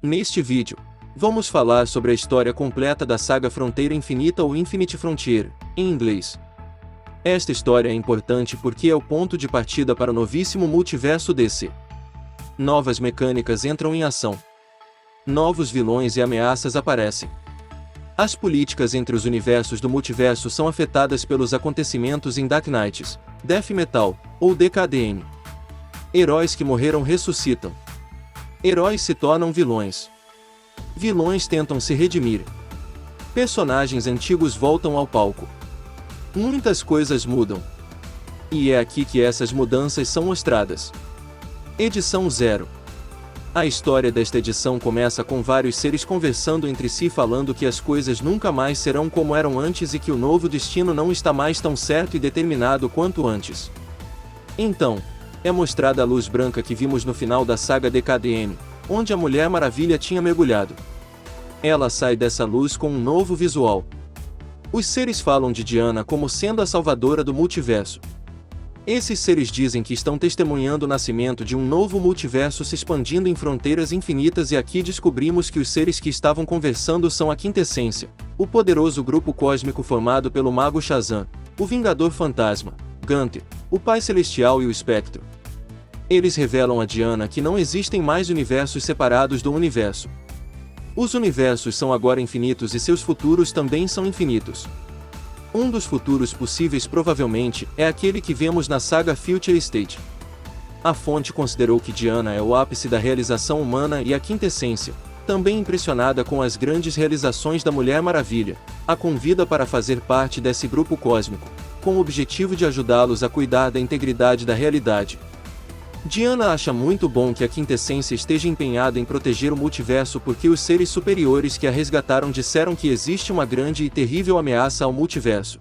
Neste vídeo, vamos falar sobre a história completa da saga Fronteira Infinita ou Infinite Frontier, em inglês. Esta história é importante porque é o ponto de partida para o novíssimo multiverso DC. Novas mecânicas entram em ação. Novos vilões e ameaças aparecem. As políticas entre os universos do multiverso são afetadas pelos acontecimentos em Dark Knights, Death Metal, ou DKDM. Heróis que morreram ressuscitam. Heróis se tornam vilões. Vilões tentam se redimir. Personagens antigos voltam ao palco. Muitas coisas mudam. E é aqui que essas mudanças são mostradas. Edição 0. A história desta edição começa com vários seres conversando entre si falando que as coisas nunca mais serão como eram antes e que o novo destino não está mais tão certo e determinado quanto antes. Então, é mostrada a luz branca que vimos no final da saga DKDM, onde a Mulher Maravilha tinha mergulhado. Ela sai dessa luz com um novo visual. Os seres falam de Diana como sendo a salvadora do multiverso. Esses seres dizem que estão testemunhando o nascimento de um novo multiverso se expandindo em fronteiras infinitas, e aqui descobrimos que os seres que estavam conversando são a Quintessência, o poderoso grupo cósmico formado pelo Mago Shazam, o Vingador Fantasma, Gunther, o Pai Celestial e o Espectro. Eles revelam a Diana que não existem mais universos separados do universo. Os universos são agora infinitos e seus futuros também são infinitos. Um dos futuros possíveis provavelmente é aquele que vemos na saga Future State. A fonte considerou que Diana é o ápice da realização humana e a Quintessência, também impressionada com as grandes realizações da Mulher Maravilha, a convida para fazer parte desse grupo cósmico, com o objetivo de ajudá-los a cuidar da integridade da realidade. Diana acha muito bom que a Quintessência esteja empenhada em proteger o multiverso porque os seres superiores que a resgataram disseram que existe uma grande e terrível ameaça ao multiverso.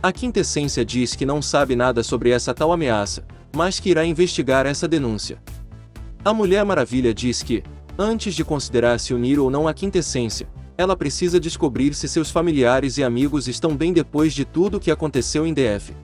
A Quintessência diz que não sabe nada sobre essa tal ameaça, mas que irá investigar essa denúncia. A Mulher Maravilha diz que, antes de considerar se unir ou não à Quintessência, ela precisa descobrir se seus familiares e amigos estão bem depois de tudo o que aconteceu em DF.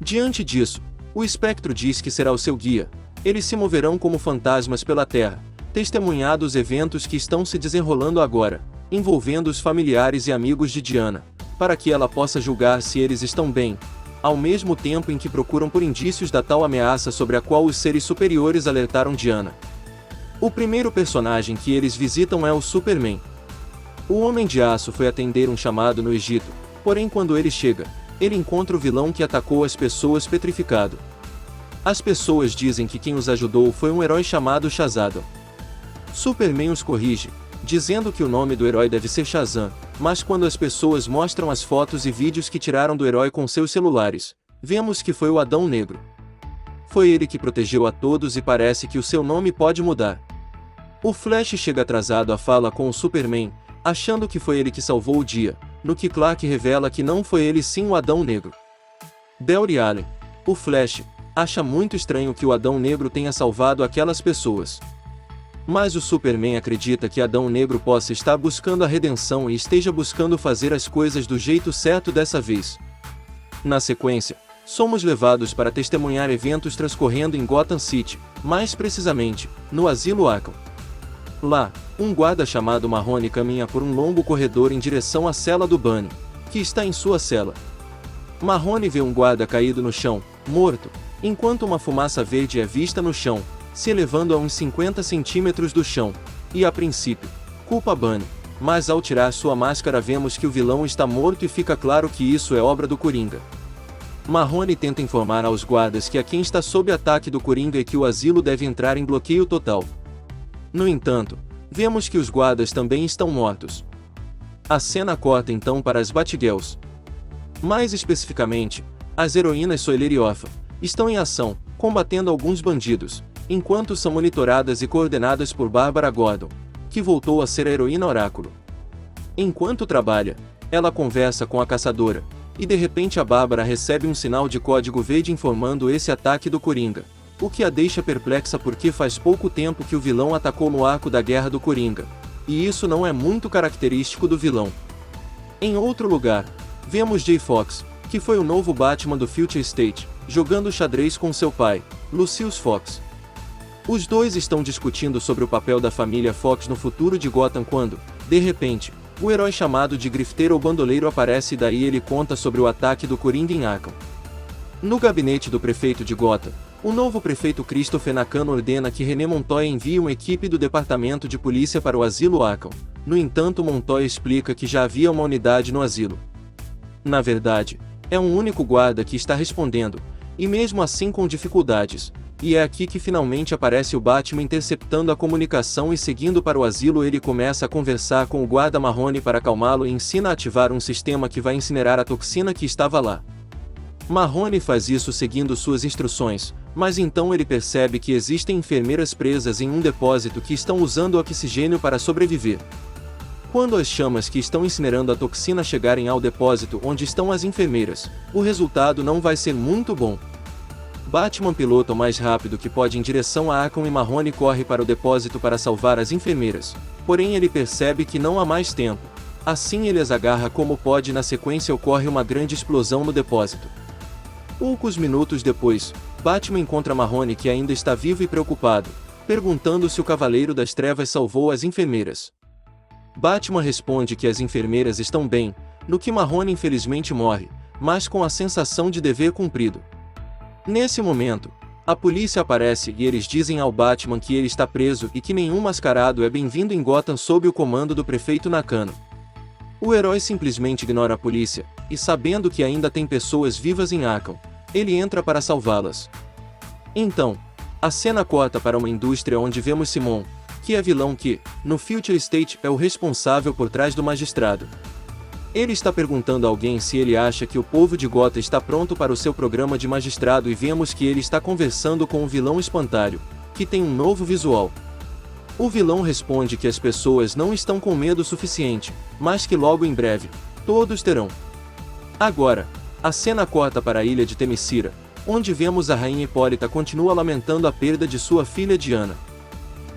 Diante disso, o Espectro diz que será o seu guia. Eles se moverão como fantasmas pela Terra, testemunhando os eventos que estão se desenrolando agora, envolvendo os familiares e amigos de Diana, para que ela possa julgar se eles estão bem, ao mesmo tempo em que procuram por indícios da tal ameaça sobre a qual os seres superiores alertaram Diana. O primeiro personagem que eles visitam é o Superman. O Homem de Aço foi atender um chamado no Egito, porém quando ele chega, ele encontra o vilão que atacou as pessoas petrificado. As pessoas dizem que quem os ajudou foi um herói chamado Shazam. Superman os corrige, dizendo que o nome do herói deve ser Shazam, mas quando as pessoas mostram as fotos e vídeos que tiraram do herói com seus celulares, vemos que foi o Adão Negro. Foi ele que protegeu a todos e parece que o seu nome pode mudar. O Flash chega atrasado à fala com o Superman, achando que foi ele que salvou o dia, no que Clark revela que não foi ele sim o Adão Negro. Barry Allen, o Flash, acha muito estranho que o Adão Negro tenha salvado aquelas pessoas. Mas o Superman acredita que Adão Negro possa estar buscando a redenção e esteja buscando fazer as coisas do jeito certo dessa vez. Na sequência, somos levados para testemunhar eventos transcorrendo em Gotham City, mais precisamente, no Asilo Arkham. Lá, um guarda chamado Marrone caminha por um longo corredor em direção à cela do Bunny, que está em sua cela. Marrone vê um guarda caído no chão, morto, enquanto uma fumaça verde é vista no chão, se elevando a uns 50 centímetros do chão, e a princípio, culpa Bunny, mas ao tirar sua máscara vemos que o vilão está morto e fica claro que isso é obra do Coringa. Marrone tenta informar aos guardas que a quem está sob ataque do Coringa e que o asilo deve entrar em bloqueio total. No entanto, vemos que os guardas também estão mortos. A cena corta então para as Batgirls. Mais especificamente, as heroínas Soiler e Orphan estão em ação, combatendo alguns bandidos, enquanto são monitoradas e coordenadas por Bárbara Gordon, que voltou a ser a heroína Oráculo. Enquanto trabalha, ela conversa com a caçadora, e de repente a Bárbara recebe um sinal de código verde informando esse ataque do Coringa, o que a deixa perplexa porque faz pouco tempo que o vilão atacou no arco da Guerra do Coringa, e isso não é muito característico do vilão. Em outro lugar, vemos Jay Fox, que foi o novo Batman do Future State, jogando xadrez com seu pai, Lucius Fox. Os dois estão discutindo sobre o papel da família Fox no futuro de Gotham quando, de repente, o herói chamado de Grifteiro ou Bandoleiro aparece e daí ele conta sobre o ataque do Coringa em Arkham. No gabinete do prefeito de Gotham, o novo prefeito Christopher Nakano ordena que René Montoya envie uma equipe do departamento de polícia para o asilo Arkham. No entanto, Montoya explica que já havia uma unidade no asilo. Na verdade, é um único guarda que está respondendo, e mesmo assim com dificuldades. E é aqui que finalmente aparece o Batman interceptando a comunicação e seguindo para o asilo ele começa a conversar com o guarda Marrone para acalmá-lo e ensina a ativar um sistema que vai incinerar a toxina que estava lá. Marrone faz isso seguindo suas instruções, mas então ele percebe que existem enfermeiras presas em um depósito que estão usando oxigênio para sobreviver. Quando as chamas que estão incinerando a toxina chegarem ao depósito onde estão as enfermeiras, o resultado não vai ser muito bom. Batman pilota o mais rápido que pode em direção a Arkham e Marrone corre para o depósito para salvar as enfermeiras, porém ele percebe que não há mais tempo. Assim ele as agarra como pode e na sequência ocorre uma grande explosão no depósito. Poucos minutos depois, Batman encontra Marrone que ainda está vivo e preocupado, perguntando se o Cavaleiro das Trevas salvou as enfermeiras. Batman responde que as enfermeiras estão bem, no que Marrone infelizmente morre, mas com a sensação de dever cumprido. Nesse momento, a polícia aparece e eles dizem ao Batman que ele está preso e que nenhum mascarado é bem-vindo em Gotham sob o comando do prefeito Nakano. O herói simplesmente ignora a polícia, e sabendo que ainda tem pessoas vivas em Arkham, ele entra para salvá-las. Então, a cena corta para uma indústria onde vemos Simon, que é vilão que, no Future State, é o responsável por trás do magistrado. Ele está perguntando a alguém se ele acha que o povo de Gotham está pronto para o seu programa de magistrado e vemos que ele está conversando com o vilão Espantalho, que tem um novo visual. O vilão responde que as pessoas não estão com medo suficiente, mas que logo em breve, todos terão. Agora, a cena corta para a ilha de Themyscira, onde vemos a rainha Hipólita continua lamentando a perda de sua filha Diana.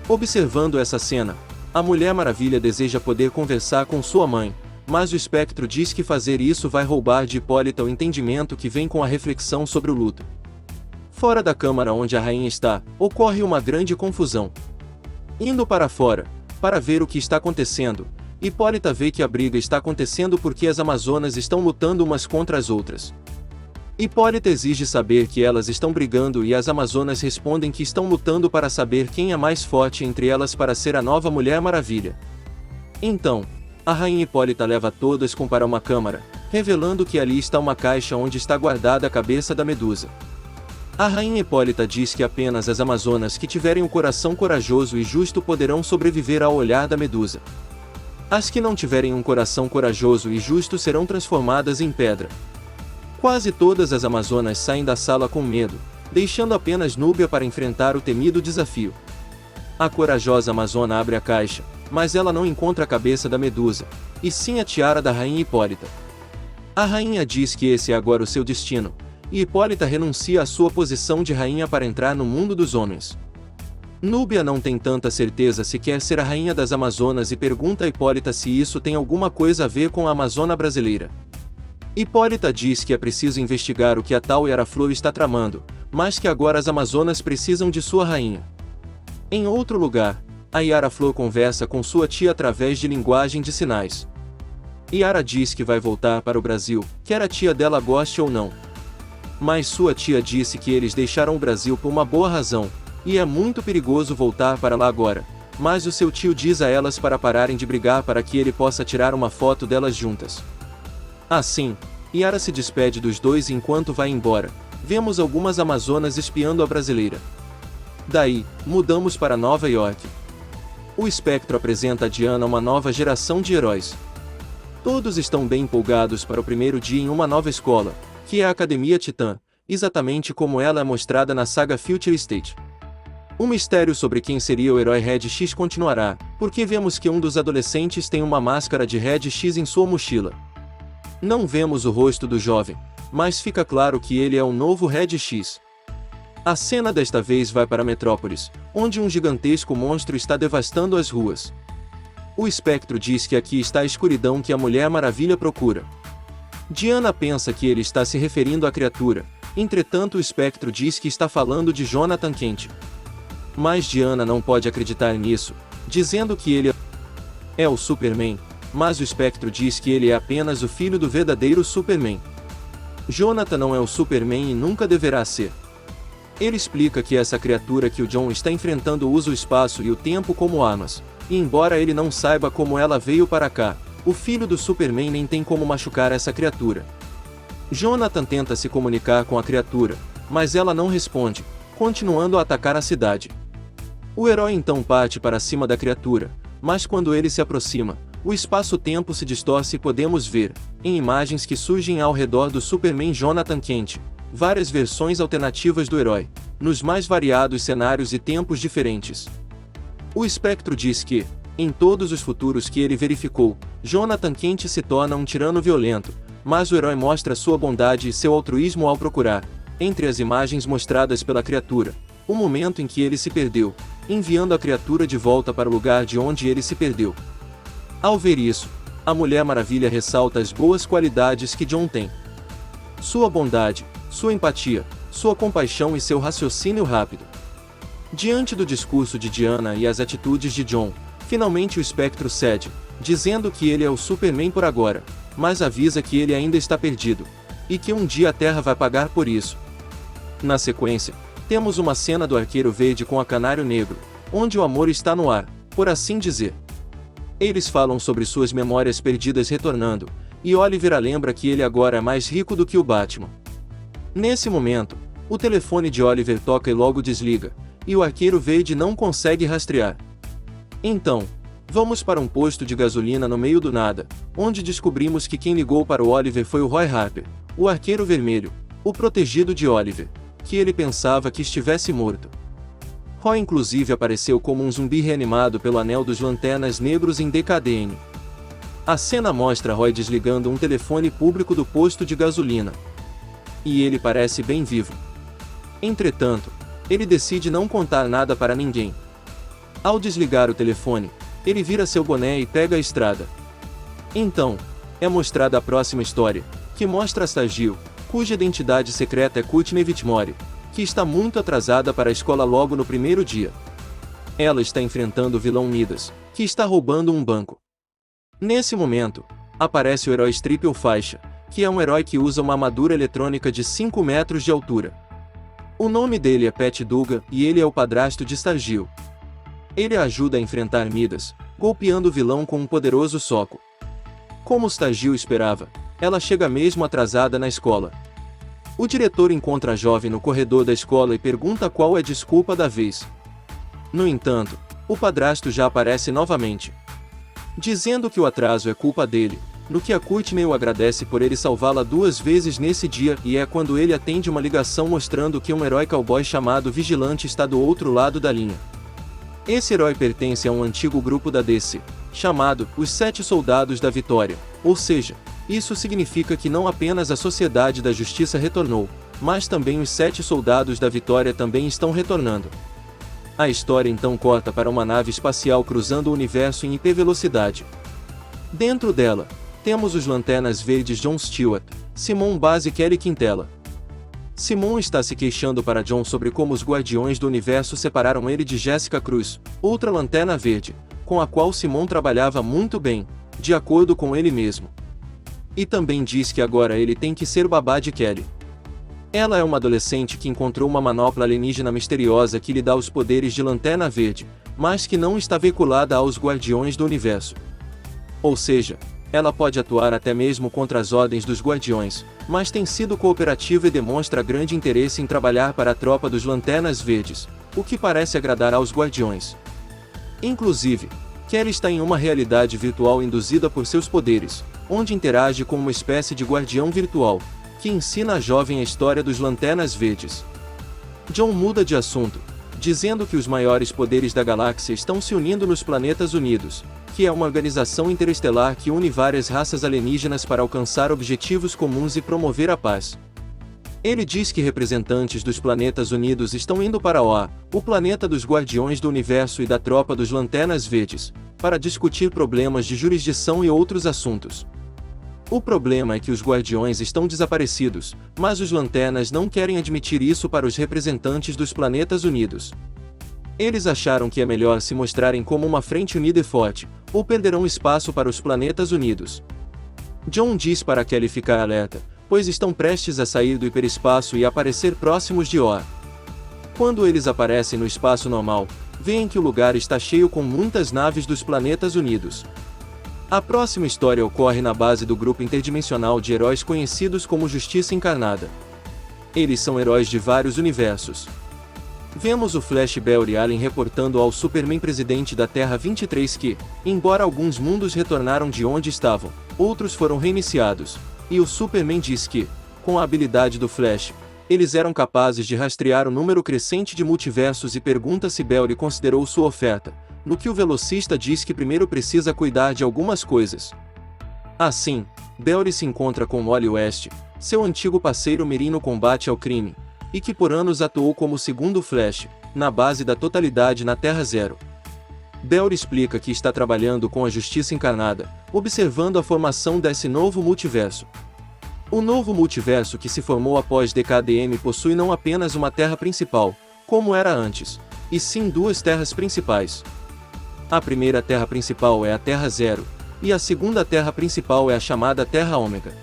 Observando essa cena, a Mulher Maravilha deseja poder conversar com sua mãe, mas o espectro diz que fazer isso vai roubar de Hipólita o entendimento que vem com a reflexão sobre o luto. Fora da câmara onde a rainha está, ocorre uma grande confusão. Indo para fora, para ver o que está acontecendo, Hipólita vê que a briga está acontecendo porque as Amazonas estão lutando umas contra as outras. Hipólita exige saber que elas estão brigando e as Amazonas respondem que estão lutando para saber quem é mais forte entre elas para ser a nova Mulher Maravilha. Então, a rainha Hipólita leva todas para uma câmara, revelando que ali está uma caixa onde está guardada a cabeça da Medusa. A rainha Hipólita diz que apenas as Amazonas que tiverem um coração corajoso e justo poderão sobreviver ao olhar da Medusa. As que não tiverem um coração corajoso e justo serão transformadas em pedra. Quase todas as Amazonas saem da sala com medo, deixando apenas Núbia para enfrentar o temido desafio. A corajosa Amazona abre a caixa, mas ela não encontra a cabeça da Medusa, e sim a tiara da rainha Hipólita. A rainha diz que esse é agora o seu destino, e Hipólita renuncia à sua posição de rainha para entrar no mundo dos homens. Núbia não tem tanta certeza se quer ser a rainha das Amazonas e pergunta a Hipólita se isso tem alguma coisa a ver com a Amazona brasileira. Hipólita diz que é preciso investigar o que a tal Yara-Flor está tramando, mas que agora as Amazonas precisam de sua rainha. Em outro lugar, a Yara-Flor conversa com sua tia através de linguagem de sinais. Yara diz que vai voltar para o Brasil, quer a tia dela goste ou não. Mas sua tia disse que eles deixaram o Brasil por uma boa razão, e é muito perigoso voltar para lá agora, mas o seu tio diz a elas para pararem de brigar para que ele possa tirar uma foto delas juntas. Assim, Yara se despede dos dois e enquanto vai embora, vemos algumas Amazonas espiando a brasileira. Daí, mudamos para Nova York. O espectro apresenta a Diana uma nova geração de heróis. Todos estão bem empolgados para o primeiro dia em uma nova escola, que é a Academia Titã, exatamente como ela é mostrada na saga Future State. O mistério sobre quem seria o herói Red X continuará, porque vemos que um dos adolescentes tem uma máscara de Red X em sua mochila. Não vemos o rosto do jovem, mas fica claro que ele é o novo Red X. A cena desta vez vai para Metrópolis, onde um gigantesco monstro está devastando as ruas. O espectro diz que aqui está a escuridão que a Mulher Maravilha procura. Diana pensa que ele está se referindo à criatura, entretanto o espectro diz que está falando de Jonathan Kent. Mas Diana não pode acreditar nisso, dizendo que ele é o Superman, mas o espectro diz que ele é apenas o filho do verdadeiro Superman. Jonathan não é o Superman e nunca deverá ser. Ele explica que essa criatura que o John está enfrentando usa o espaço e o tempo como armas, e embora ele não saiba como ela veio para cá, o filho do Superman nem tem como machucar essa criatura. Jonathan tenta se comunicar com a criatura, mas ela não responde, continuando a atacar a cidade. O herói então parte para cima da criatura, mas quando ele se aproxima, o espaço-tempo se distorce e podemos ver, em imagens que surgem ao redor do Superman Jonathan Kent, várias versões alternativas do herói, nos mais variados cenários e tempos diferentes. O espectro diz que, em todos os futuros que ele verificou, Jonathan Kent se torna um tirano violento, mas o herói mostra sua bondade e seu altruísmo ao procurar, entre as imagens mostradas pela criatura, o momento em que ele se perdeu, enviando a criatura de volta para o lugar de onde ele se perdeu. Ao ver isso, a Mulher Maravilha ressalta as boas qualidades que John tem. Sua bondade, sua empatia, sua compaixão e seu raciocínio rápido. Diante do discurso de Diana e as atitudes de John, finalmente o espectro cede, dizendo que ele é o Superman por agora, mas avisa que ele ainda está perdido, e que um dia a Terra vai pagar por isso. Na sequência, temos uma cena do Arqueiro Verde com a Canário Negro, onde o amor está no ar, por assim dizer. Eles falam sobre suas memórias perdidas retornando, e Oliver a lembra que ele agora é mais rico do que o Batman. Nesse momento, o telefone de Oliver toca e logo desliga, e o Arqueiro Verde não consegue rastrear. Então, vamos para um posto de gasolina no meio do nada, onde descobrimos que quem ligou para o Oliver foi o Roy Harper, o Arqueiro Vermelho, o protegido de Oliver, que ele pensava que estivesse morto. Roy inclusive apareceu como um zumbi reanimado pelo Anel dos Lanternas Negros em DKDN. A cena mostra Roy desligando um telefone público do posto de gasolina. E ele parece bem vivo. Entretanto, ele decide não contar nada para ninguém. Ao desligar o telefone, ele vira seu boné e pega a estrada. Então, é mostrada a próxima história, que mostra a Stargirl, cuja identidade secreta é Courtney Whitmore, que está muito atrasada para a escola logo no primeiro dia. Ela está enfrentando o vilão Midas, que está roubando um banco. Nesse momento, aparece o herói Triple Faixa, que é um herói que usa uma armadura eletrônica de 5 metros de altura. O nome dele é Pat Dugan e ele é o padrasto de Stargirl. Ele a ajuda a enfrentar Midas, golpeando o vilão com um poderoso soco. Como Stargirl esperava, ela chega mesmo atrasada na escola. O diretor encontra a jovem no corredor da escola e pergunta qual é a desculpa da vez. No entanto, o padrasto já aparece novamente, dizendo que o atraso é culpa dele, no que a Courtney o agradece por ele salvá-la 2 vezes nesse dia, e é quando ele atende uma ligação mostrando que um herói cowboy chamado Vigilante está do outro lado da linha. Esse herói pertence a um antigo grupo da DC, chamado Os 7 Soldados da Vitória, ou seja, isso significa que não apenas a Sociedade da Justiça retornou, mas também os 7 Soldados da Vitória também estão retornando. A história então corta para uma nave espacial cruzando o universo em hipervelocidade. Dentro dela, temos os Lanternas Verdes John Stewart, Simon Baz e Kelly Quintela. Simon está se queixando para John sobre como os Guardiões do Universo separaram ele de Jessica Cruz, outra Lanterna Verde, com a qual Simon trabalhava muito bem, de acordo com ele mesmo. E também diz que agora ele tem que ser o babá de Kelly. Ela é uma adolescente que encontrou uma manopla alienígena misteriosa que lhe dá os poderes de Lanterna Verde, mas que não está vinculada aos Guardiões do Universo. Ou seja, ela pode atuar até mesmo contra as ordens dos Guardiões, mas tem sido cooperativa e demonstra grande interesse em trabalhar para a tropa dos Lanternas Verdes, o que parece agradar aos Guardiões. Inclusive, Kelly está em uma realidade virtual induzida por seus poderes, onde interage com uma espécie de guardião virtual, que ensina a jovem a história dos Lanternas Verdes. John muda de assunto, dizendo que os maiores poderes da galáxia estão se unindo nos Planetas Unidos, que é uma organização interestelar que une várias raças alienígenas para alcançar objetivos comuns e promover a paz. Ele diz que representantes dos Planetas Unidos estão indo para Oa, o planeta dos Guardiões do Universo e da tropa dos Lanternas Verdes, para discutir problemas de jurisdição e outros assuntos. O problema é que os Guardiões estão desaparecidos, mas os Lanternas não querem admitir isso para os representantes dos Planetas Unidos. Eles acharam que é melhor se mostrarem como uma frente unida e forte, ou perderão espaço para os planetas unidos. John diz para Kelly ficar alerta, pois estão prestes a sair do hiperespaço e aparecer próximos de Oa. Quando eles aparecem no espaço normal, veem que o lugar está cheio com muitas naves dos planetas unidos. A próxima história ocorre na base do grupo interdimensional de heróis conhecidos como Justiça Encarnada. Eles são heróis de vários universos. Vemos o Flash, Barry Allen reportando ao Superman presidente da Terra 23 que, embora alguns mundos retornaram de onde estavam, outros foram reiniciados, e o Superman diz que, com a habilidade do Flash, eles eram capazes de rastrear o número crescente de multiversos e pergunta se Barry considerou sua oferta, no que o velocista diz que primeiro precisa cuidar de algumas coisas. Assim, Barry se encontra com Wally West, seu antigo parceiro Mirim no combate ao crime, e que por anos atuou como segundo Flash, na base da totalidade na Terra Zero. Barry explica que está trabalhando com a Justiça Encarnada, observando a formação desse novo multiverso. O novo multiverso que se formou após DKDM possui não apenas uma terra principal, como era antes, e sim duas terras principais. A primeira terra principal é a Terra Zero, e a segunda terra principal é a chamada Terra Ômega.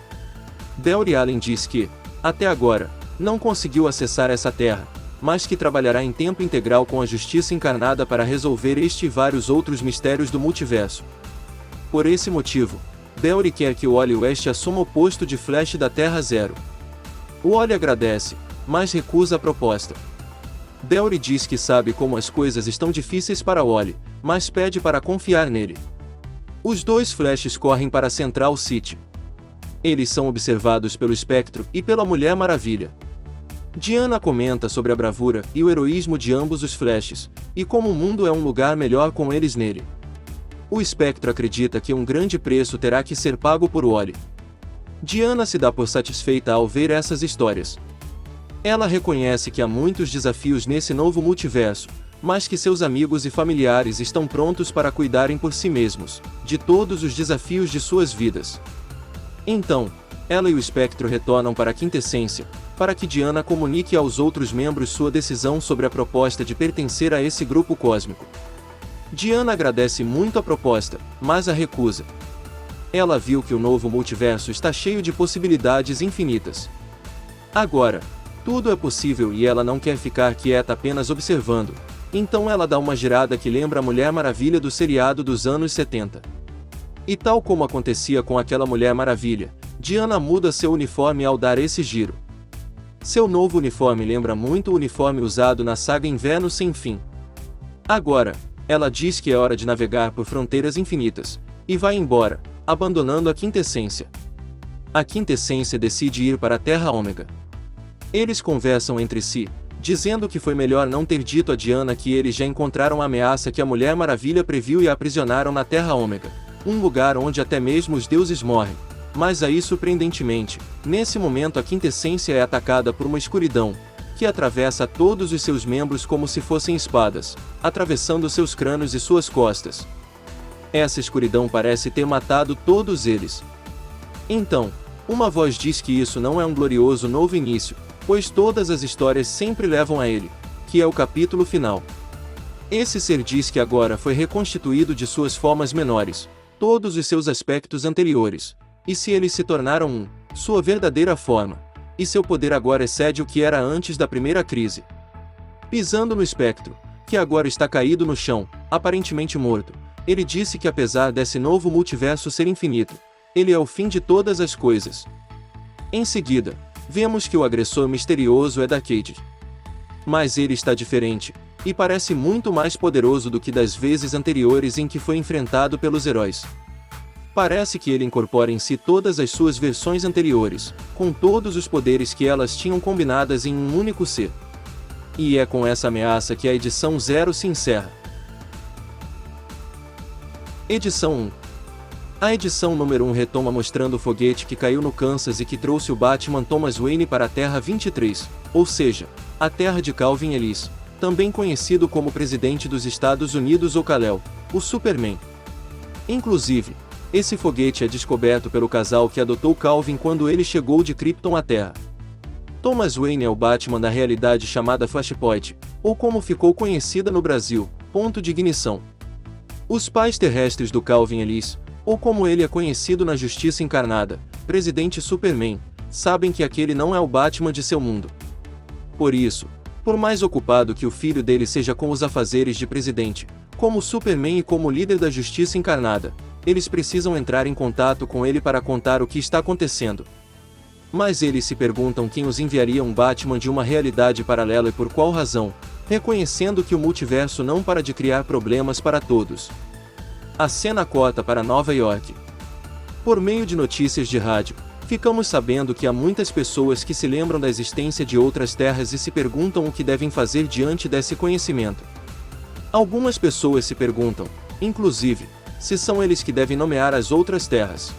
Barry Allen diz que, até agora, não conseguiu acessar essa terra, mas que trabalhará em tempo integral com a Justiça Encarnada para resolver este e vários outros mistérios do multiverso. Por esse motivo, Barry quer que Wally West assuma o posto de Flash da Terra Zero. Wally agradece, mas recusa a proposta. Barry diz que sabe como as coisas estão difíceis para Wally, mas pede para confiar nele. Os dois Flashes correm para Central City. Eles são observados pelo Espectro e pela Mulher Maravilha. Diana comenta sobre a bravura e o heroísmo de ambos os Flashes, e como o mundo é um lugar melhor com eles nele. O Espectro acredita que um grande preço terá que ser pago por Wally. Diana se dá por satisfeita ao ver essas histórias. Ela reconhece que há muitos desafios nesse novo multiverso, mas que seus amigos e familiares estão prontos para cuidarem por si mesmos, de todos os desafios de suas vidas. Então, ela e o Espectro retornam para a Quintessência, para que Diana comunique aos outros membros sua decisão sobre a proposta de pertencer a esse grupo cósmico. Diana agradece muito a proposta, mas a recusa. Ela viu que o novo multiverso está cheio de possibilidades infinitas. Agora, tudo é possível e ela não quer ficar quieta apenas observando, então ela dá uma girada que lembra a Mulher Maravilha do seriado dos anos 70. E tal como acontecia com aquela Mulher Maravilha, Diana muda seu uniforme ao dar esse giro. Seu novo uniforme lembra muito o uniforme usado na saga Inverno Sem Fim. Agora, ela diz que é hora de navegar por fronteiras infinitas, e vai embora, abandonando a Quintessência. A Quintessência decide ir para a Terra Ômega. Eles conversam entre si, dizendo que foi melhor não ter dito a Diana que eles já encontraram a ameaça que a Mulher Maravilha previu e a aprisionaram na Terra Ômega, um lugar onde até mesmo os deuses morrem. Mas aí surpreendentemente, nesse momento a Quintessência é atacada por uma escuridão, que atravessa todos os seus membros como se fossem espadas, atravessando seus crânios e suas costas. Essa escuridão parece ter matado todos eles. Então, uma voz diz que isso não é um glorioso novo início, pois todas as histórias sempre levam a ele, que é o capítulo final. Esse ser diz que agora foi reconstituído de suas formas menores, todos os seus aspectos anteriores, e se eles se tornaram sua verdadeira forma, e seu poder agora excede o que era antes da primeira crise. Pisando no Espectro, que agora está caído no chão, aparentemente morto, ele disse que apesar desse novo multiverso ser infinito, ele é o fim de todas as coisas. Em seguida, vemos que o agressor misterioso é Darkseid. Mas ele está diferente, e parece muito mais poderoso do que das vezes anteriores em que foi enfrentado pelos heróis. Parece que ele incorpora em si todas as suas versões anteriores, com todos os poderes que elas tinham combinadas em um único ser. E é com essa ameaça que a edição 0 se encerra. Edição 1. A edição número 1 retoma mostrando o foguete que caiu no Kansas e que trouxe o Batman Thomas Wayne para a Terra 23, ou seja, a Terra de Calvin Ellis, também conhecido como Presidente dos Estados Unidos ou Kal-El, o Superman. Inclusive, esse foguete é descoberto pelo casal que adotou Calvin quando ele chegou de Krypton à Terra. Thomas Wayne é o Batman da realidade chamada Flashpoint, ou como ficou conhecida no Brasil, ponto de ignição. Os pais terrestres do Calvin Ellis, ou como ele é conhecido na Justiça Encarnada, Presidente Superman, sabem que aquele não é o Batman de seu mundo. Por isso, por mais ocupado que o filho dele seja com os afazeres de presidente, como Superman e como líder da Justiça Encarnada, eles precisam entrar em contato com ele para contar o que está acontecendo. Mas eles se perguntam quem os enviaria um Batman de uma realidade paralela e por qual razão, reconhecendo que o multiverso não para de criar problemas para todos. A cena corta para Nova York. Por meio de notícias de rádio, ficamos sabendo que há muitas pessoas que se lembram da existência de outras terras e se perguntam o que devem fazer diante desse conhecimento. Algumas pessoas se perguntam, inclusive, se são eles que devem nomear as outras terras.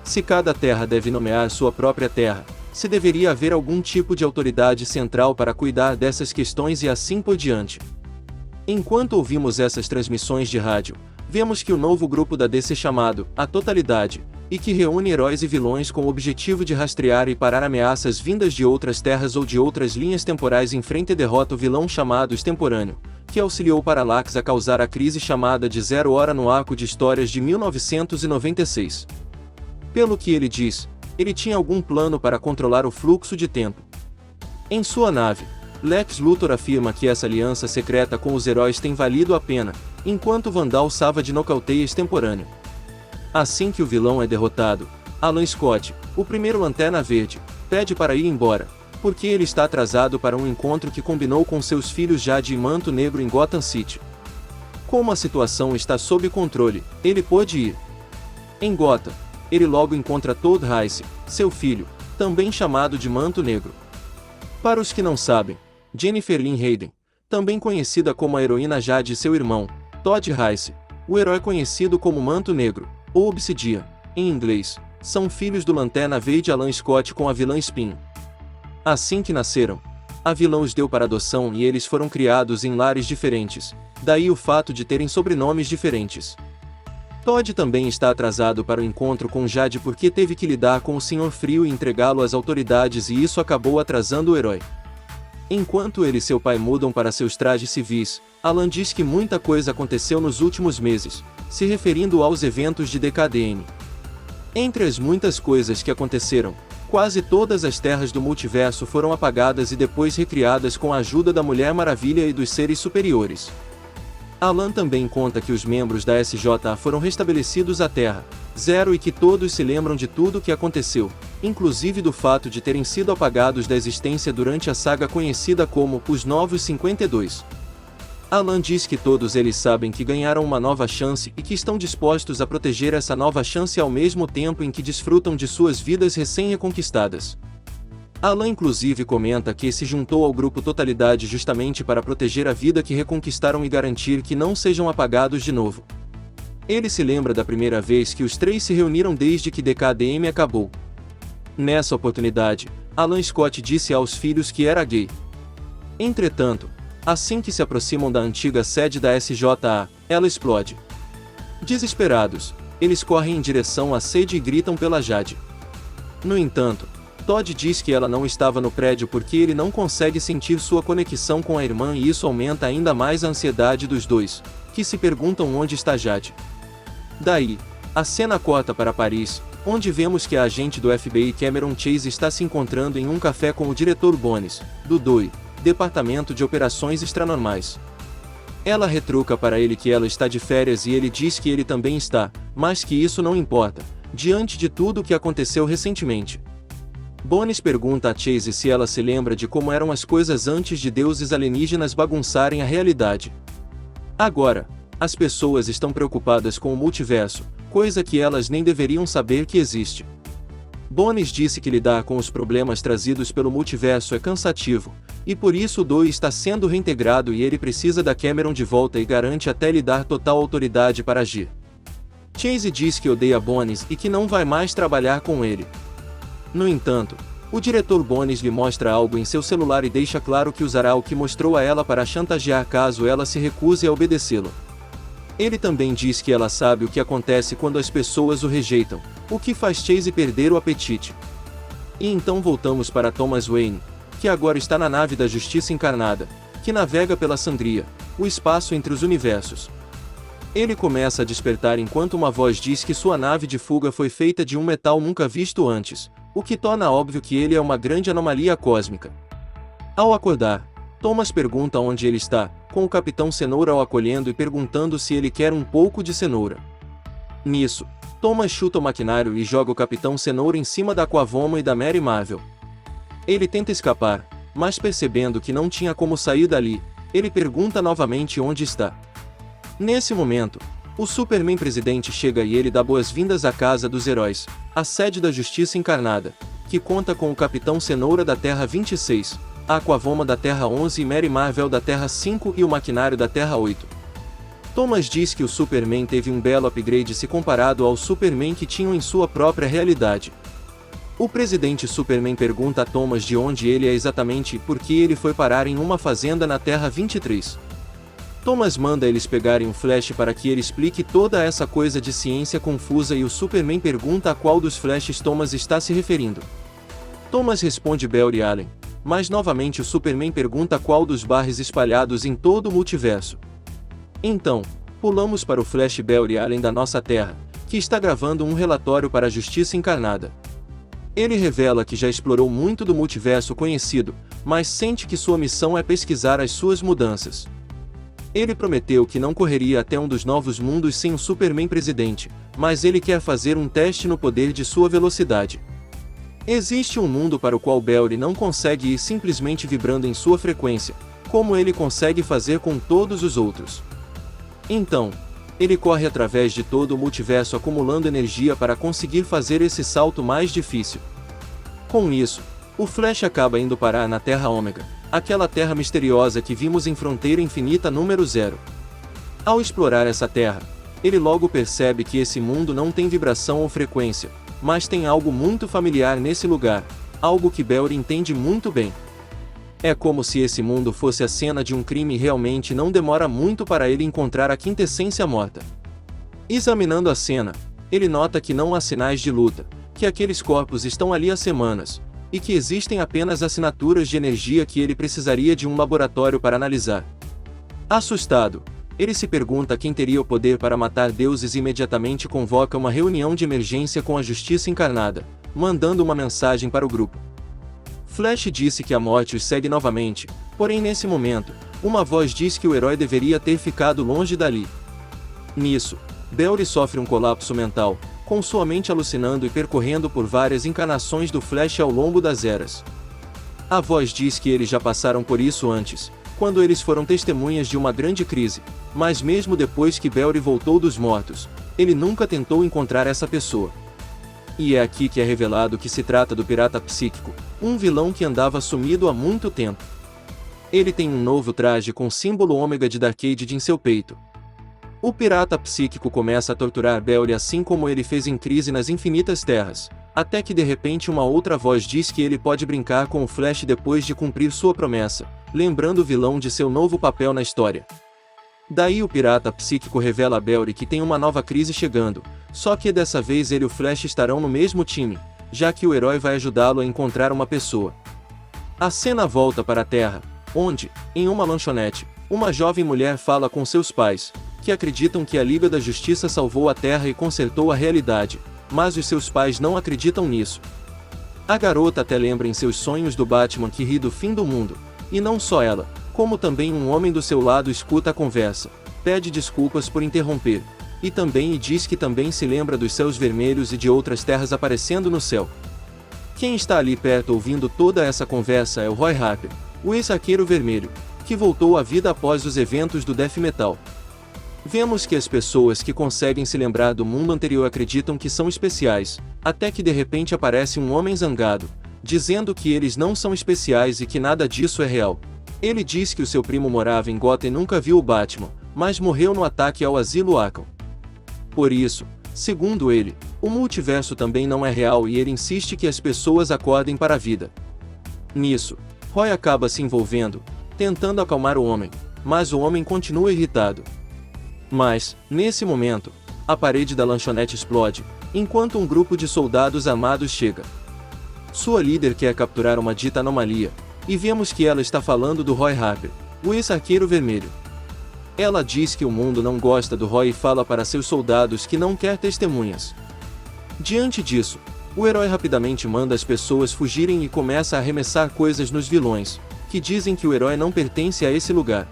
Se cada terra deve nomear sua própria terra, se deveria haver algum tipo de autoridade central para cuidar dessas questões e assim por diante. Enquanto ouvimos essas transmissões de rádio, vemos que o novo grupo da DC chamado A Totalidade, e que reúne heróis e vilões com o objetivo de rastrear e parar ameaças vindas de outras terras ou de outras linhas temporais enfrenta e derrota o vilão chamado Extemporâneo, que auxiliou Parallax a causar a crise chamada de Zero Hora no arco de histórias de 1996. Pelo que ele diz, ele tinha algum plano para controlar o fluxo de tempo. Em sua nave, Lex Luthor afirma que essa aliança secreta com os heróis tem valido a pena, enquanto Vandal Savage nocauteia Extemporâneo. Assim que o vilão é derrotado, Alan Scott, o primeiro Lanterna Verde, pede para ir embora, porque ele está atrasado para um encontro que combinou com seus filhos Jade e Manto Negro em Gotham City. Como a situação está sob controle, ele pôde ir. Em Gotham, ele logo encontra Todd Rice, seu filho, também chamado de Manto Negro. Para os que não sabem, Jennifer Lynn Hayden, também conhecida como a heroína Jade e seu irmão, Todd Rice, o herói conhecido como Manto Negro, ou Obsidian, em inglês, são filhos do Lanterna Verde Alan Scott com a vilã Spin. Assim que nasceram, a vilã os deu para adoção e eles foram criados em lares diferentes, daí o fato de terem sobrenomes diferentes. Todd também está atrasado para o encontro com Jade porque teve que lidar com o Senhor Frio e entregá-lo às autoridades e isso acabou atrasando o herói. Enquanto ele e seu pai mudam para seus trajes civis, Alan diz que muita coisa aconteceu nos últimos meses, se referindo aos eventos de DKDM. Entre as muitas coisas que aconteceram, quase todas as terras do multiverso foram apagadas e depois recriadas com a ajuda da Mulher Maravilha e dos seres superiores. Alan também conta que os membros da SJA foram restabelecidos à Terra Zero e que todos se lembram de tudo o que aconteceu, inclusive do fato de terem sido apagados da existência durante a saga conhecida como Os Novos 52. Alan diz que todos eles sabem que ganharam uma nova chance e que estão dispostos a proteger essa nova chance ao mesmo tempo em que desfrutam de suas vidas recém-reconquistadas. Alan inclusive comenta que se juntou ao grupo Totalidade justamente para proteger a vida que reconquistaram e garantir que não sejam apagados de novo. Ele se lembra da primeira vez que os três se reuniram desde que DKDM acabou. Nessa oportunidade, Alan Scott disse aos filhos que era gay. Entretanto, assim que se aproximam da antiga sede da SJA, ela explode. Desesperados, eles correm em direção à sede e gritam pela Jade. No entanto, Todd diz que ela não estava no prédio porque ele não consegue sentir sua conexão com a irmã e isso aumenta ainda mais a ansiedade dos dois, que se perguntam onde está Jade. Daí, a cena corta para Paris, onde vemos que a agente do FBI Cameron Chase está se encontrando em um café com o diretor Bones, do DOI, Departamento de Operações Extranormais. Ela retruca para ele que ela está de férias e ele diz que ele também está, mas que isso não importa, diante de tudo o que aconteceu recentemente. Bones pergunta a Chase se ela se lembra de como eram as coisas antes de deuses alienígenas bagunçarem a realidade. Agora, as pessoas estão preocupadas com o multiverso, coisa que elas nem deveriam saber que existe. Bones disse que lidar com os problemas trazidos pelo multiverso é cansativo, e por isso o Doi está sendo reintegrado e ele precisa da Cameron de volta e garante até lhe dar total autoridade para agir. Chase diz que odeia Bones e que não vai mais trabalhar com ele. No entanto, o diretor Bones lhe mostra algo em seu celular e deixa claro que usará o que mostrou a ela para chantagear caso ela se recuse a obedecê-lo. Ele também diz que ela sabe o que acontece quando as pessoas o rejeitam, o que faz Chase perder o apetite. E então voltamos para Thomas Wayne, que agora está na nave da Justiça Encarnada, que navega pela Sangria, o espaço entre os universos. Ele começa a despertar enquanto uma voz diz que sua nave de fuga foi feita de um metal nunca visto antes, o que torna óbvio que ele é uma grande anomalia cósmica. Ao acordar, Thomas pergunta onde ele está, com o Capitão Cenoura o acolhendo e perguntando se ele quer um pouco de cenoura. Nisso, Thomas chuta o maquinário e joga o Capitão Cenoura em cima da Aquavomo e da Mary Marvel. Ele tenta escapar, mas percebendo que não tinha como sair dali, ele pergunta novamente onde está. Nesse momento, o Superman Presidente chega e ele dá boas-vindas à Casa dos Heróis, a sede da Justiça Encarnada, que conta com o Capitão Cenoura da Terra 26, a Aquavomo da Terra 11 e Mary Marvel da Terra 5 e o maquinário da Terra 8. Thomas diz que o Superman teve um belo upgrade se comparado ao Superman que tinham em sua própria realidade. O presidente Superman pergunta a Thomas de onde ele é exatamente e por que ele foi parar em uma fazenda na Terra 23. Thomas manda eles pegarem um flash para que ele explique toda essa coisa de ciência confusa e o Superman pergunta a qual dos flashes Thomas está se referindo. Thomas responde Barry Allen, mas novamente o Superman pergunta qual dos barres espalhados em todo o multiverso. Então, pulamos para o Flash Barry Allen da nossa Terra, que está gravando um relatório para a Justiça Encarnada. Ele revela que já explorou muito do multiverso conhecido, mas sente que sua missão é pesquisar as suas mudanças. Ele prometeu que não correria até um dos novos mundos sem o Superman Presidente, mas ele quer fazer um teste no poder de sua velocidade. Existe um mundo para o qual Barry não consegue ir simplesmente vibrando em sua frequência, como ele consegue fazer com todos os outros. Então, ele corre através de todo o multiverso acumulando energia para conseguir fazer esse salto mais difícil. Com isso, o Flash acaba indo parar na Terra Ômega, aquela terra misteriosa que vimos em Fronteira Infinita número 0. Ao explorar essa terra, ele logo percebe que esse mundo não tem vibração ou frequência, mas tem algo muito familiar nesse lugar, algo que Barry entende muito bem. É como se esse mundo fosse a cena de um crime e realmente não demora muito para ele encontrar a quintessência morta. Examinando a cena, ele nota que não há sinais de luta, que aqueles corpos estão ali há semanas, e que existem apenas assinaturas de energia que ele precisaria de um laboratório para analisar. Assustado, ele se pergunta quem teria o poder para matar deuses e imediatamente convoca uma reunião de emergência com a Justiça Encarnada, mandando uma mensagem para o grupo. Flash disse que a morte os segue novamente, porém nesse momento, uma voz diz que o herói deveria ter ficado longe dali. Nisso, Barry sofre um colapso mental, com sua mente alucinando e percorrendo por várias encarnações do Flash ao longo das eras. A voz diz que eles já passaram por isso antes, quando eles foram testemunhas de uma grande crise, mas mesmo depois que Barry voltou dos mortos, ele nunca tentou encontrar essa pessoa. E é aqui que é revelado que se trata do Pirata Psíquico, um vilão que andava sumido há muito tempo. Ele tem um novo traje com símbolo ômega de Darkade em seu peito. O Pirata Psíquico começa a torturar Barry assim como ele fez em Crise nas Infinitas Terras, até que de repente uma outra voz diz que ele pode brincar com o Flash depois de cumprir sua promessa, lembrando o vilão de seu novo papel na história. Daí o Pirata Psíquico revela a Barry que tem uma nova crise chegando, só que dessa vez ele e o Flash estarão no mesmo time, já que o herói vai ajudá-lo a encontrar uma pessoa. A cena volta para a Terra, onde, em uma lanchonete, uma jovem mulher fala com seus pais, que acreditam que a Liga da Justiça salvou a Terra e consertou a realidade, mas os seus pais não acreditam nisso. A garota até lembra em seus sonhos do Batman que ri do fim do mundo, e não só ela, como também um homem do seu lado escuta a conversa, pede desculpas por interromper, e também diz que também se lembra dos céus vermelhos e de outras terras aparecendo no céu. Quem está ali perto ouvindo toda essa conversa é o Roy Harper, o ex-arqueiro vermelho, que voltou à vida após os eventos do Death Metal. Vemos que as pessoas que conseguem se lembrar do mundo anterior acreditam que são especiais, até que de repente aparece um homem zangado, dizendo que eles não são especiais e que nada disso é real. Ele diz que o seu primo morava em Gotham e nunca viu o Batman, mas morreu no ataque ao asilo Arkham. Por isso, segundo ele, o multiverso também não é real e ele insiste que as pessoas acordem para a vida. Nisso, Roy acaba se envolvendo, tentando acalmar o homem, mas o homem continua irritado. Mas, nesse momento, a parede da lanchonete explode, enquanto um grupo de soldados armados chega. Sua líder quer capturar uma dita anomalia, e vemos que ela está falando do Roy Harper, o ex-arqueiro vermelho. Ela diz que o mundo não gosta do Roy e fala para seus soldados que não quer testemunhas. Diante disso, o herói rapidamente manda as pessoas fugirem e começa a arremessar coisas nos vilões, que dizem que o herói não pertence a esse lugar.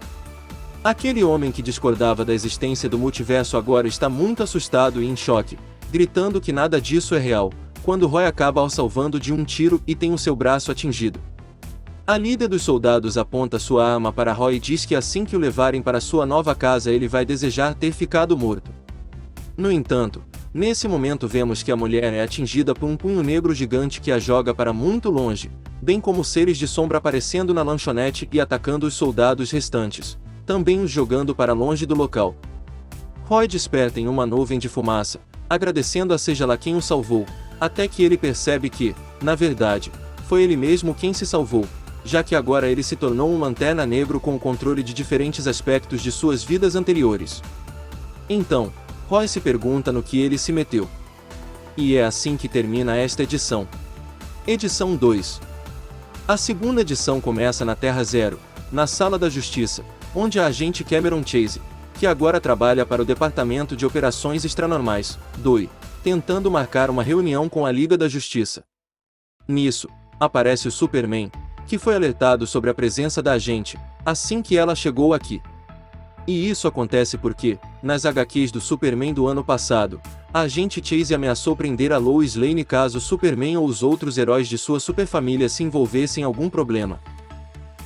Aquele homem que discordava da existência do multiverso agora está muito assustado e em choque, gritando que nada disso é real, quando Roy acaba o salvando de um tiro e tem o seu braço atingido. A líder dos soldados aponta sua arma para Roy e diz que assim que o levarem para sua nova casa ele vai desejar ter ficado morto. No entanto, nesse momento vemos que a mulher é atingida por um punho negro gigante que a joga para muito longe, bem como seres de sombra aparecendo na lanchonete e atacando os soldados restantes, também os jogando para longe do local. Roy desperta em uma nuvem de fumaça, agradecendo a seja lá quem o salvou, até que ele percebe que, na verdade, foi ele mesmo quem se salvou, já que agora ele se tornou um Lanterna Negro com o controle de diferentes aspectos de suas vidas anteriores. Então, Roy se pergunta no que ele se meteu. E é assim que termina esta edição. Edição 2. A segunda edição começa na Terra Zero, na Sala da Justiça, onde a agente Cameron Chase, que agora trabalha para o Departamento de Operações Extranormais, DOI, tentando marcar uma reunião com a Liga da Justiça. Nisso, aparece o Superman, que foi alertado sobre a presença da agente, assim que ela chegou aqui. E isso acontece porque, nas HQs do Superman do ano passado, a agente Chase ameaçou prender a Lois Lane caso Superman ou os outros heróis de sua superfamília se envolvessem em algum problema.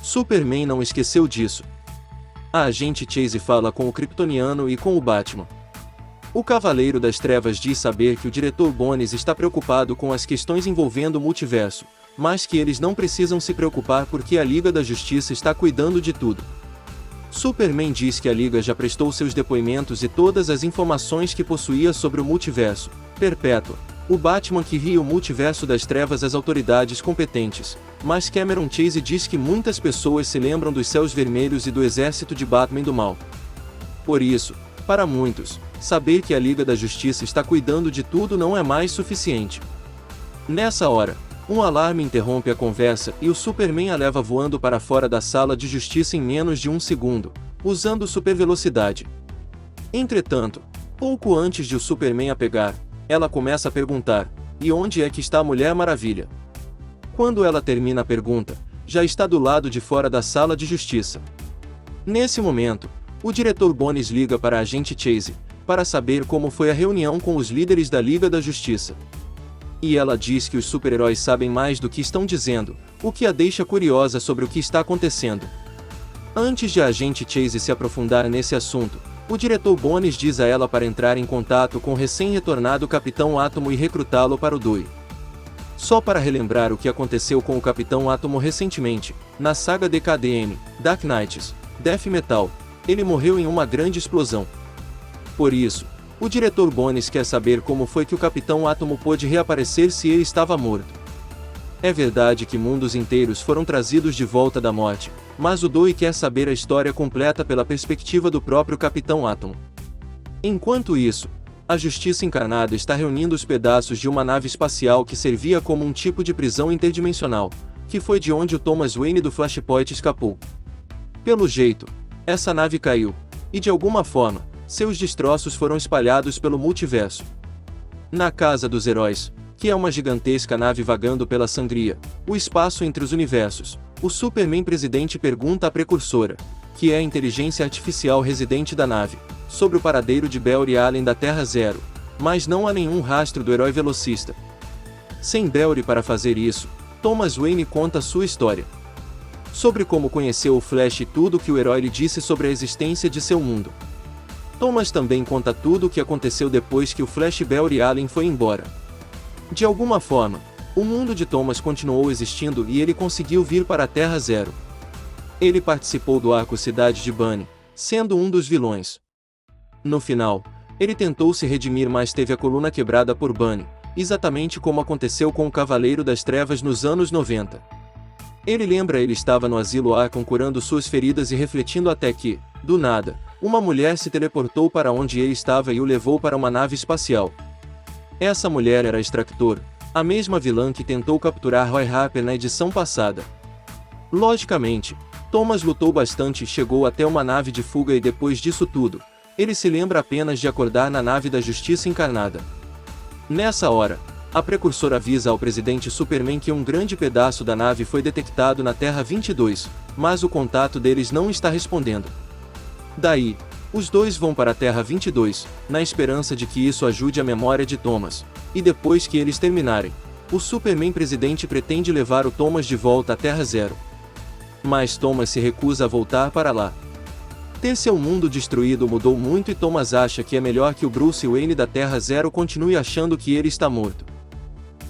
Superman não esqueceu disso. A agente Chase fala com o Kryptoniano e com o Batman. O Cavaleiro das Trevas diz saber que o diretor Bones está preocupado com as questões envolvendo o multiverso, mas que eles não precisam se preocupar porque a Liga da Justiça está cuidando de tudo. Superman diz que a Liga já prestou seus depoimentos e todas as informações que possuía sobre o multiverso perpétuo. O Batman que ria o multiverso das trevas às autoridades competentes, mas Cameron Chase diz que muitas pessoas se lembram dos Céus Vermelhos e do exército de Batman do mal. Por isso, para muitos, saber que a Liga da Justiça está cuidando de tudo não é mais suficiente. Nessa hora, um alarme interrompe a conversa e o Superman a leva voando para fora da sala de justiça em menos de um segundo, usando supervelocidade. Entretanto, pouco antes de o Superman a pegar, ela começa a perguntar: e onde é que está a Mulher Maravilha? Quando ela termina a pergunta, já está do lado de fora da sala de justiça. Nesse momento, o diretor Bones liga para a agente Chase, para saber como foi a reunião com os líderes da Liga da Justiça. E ela diz que os super-heróis sabem mais do que estão dizendo, o que a deixa curiosa sobre o que está acontecendo. Antes de a agente Chase se aprofundar nesse assunto, o diretor Bones diz a ela para entrar em contato com o recém-retornado Capitão Átomo e recrutá-lo para o DOI. Só para relembrar o que aconteceu com o Capitão Átomo recentemente, na saga DKDM, Dark Knights, Death Metal, ele morreu em uma grande explosão. Por isso, o diretor Bones quer saber como foi que o Capitão Átomo pôde reaparecer se ele estava morto. É verdade que mundos inteiros foram trazidos de volta da morte, mas o DOI quer saber a história completa pela perspectiva do próprio Capitão Átomo. Enquanto isso, a Justiça Encarnada está reunindo os pedaços de uma nave espacial que servia como um tipo de prisão interdimensional, que foi de onde o Thomas Wayne do Flashpoint escapou. Pelo jeito, essa nave caiu, e de alguma forma, seus destroços foram espalhados pelo multiverso. Na Casa dos Heróis, que é uma gigantesca nave vagando pela sangria, o espaço entre os universos, o Superman presidente pergunta à Precursora, que é a inteligência artificial residente da nave, sobre o paradeiro de Barry Allen da Terra Zero, mas não há nenhum rastro do herói velocista. Sem Barry para fazer isso, Thomas Wayne conta sua história. Sobre como conheceu o Flash e tudo o que o herói lhe disse sobre a existência de seu mundo. Thomas também conta tudo o que aconteceu depois que o Flash Barry Allen foi embora. De alguma forma, o mundo de Thomas continuou existindo e ele conseguiu vir para a Terra Zero. Ele participou do arco Cidade de Bunny, sendo um dos vilões. No final, ele tentou se redimir mas teve a coluna quebrada por Bunny, exatamente como aconteceu com o Cavaleiro das Trevas nos anos 90. Ele lembra ele estava no asilo Arkham curando suas feridas e refletindo até que, do nada, uma mulher se teleportou para onde ele estava e o levou para uma nave espacial. Essa mulher era Extractor, a mesma vilã que tentou capturar Roy Harper na edição passada. Logicamente, Thomas lutou bastante e chegou até uma nave de fuga e depois disso tudo, ele se lembra apenas de acordar na nave da Justiça encarnada. Nessa hora, a Precursor avisa ao presidente Superman que um grande pedaço da nave foi detectado na Terra 22, mas o contato deles não está respondendo. Daí, os dois vão para a Terra 22, na esperança de que isso ajude a memória de Thomas, e depois que eles terminarem, o Superman presidente pretende levar o Thomas de volta à Terra Zero. Mas Thomas se recusa a voltar para lá. Ter seu mundo destruído mudou muito e Thomas acha que é melhor que o Bruce Wayne da Terra Zero continue achando que ele está morto.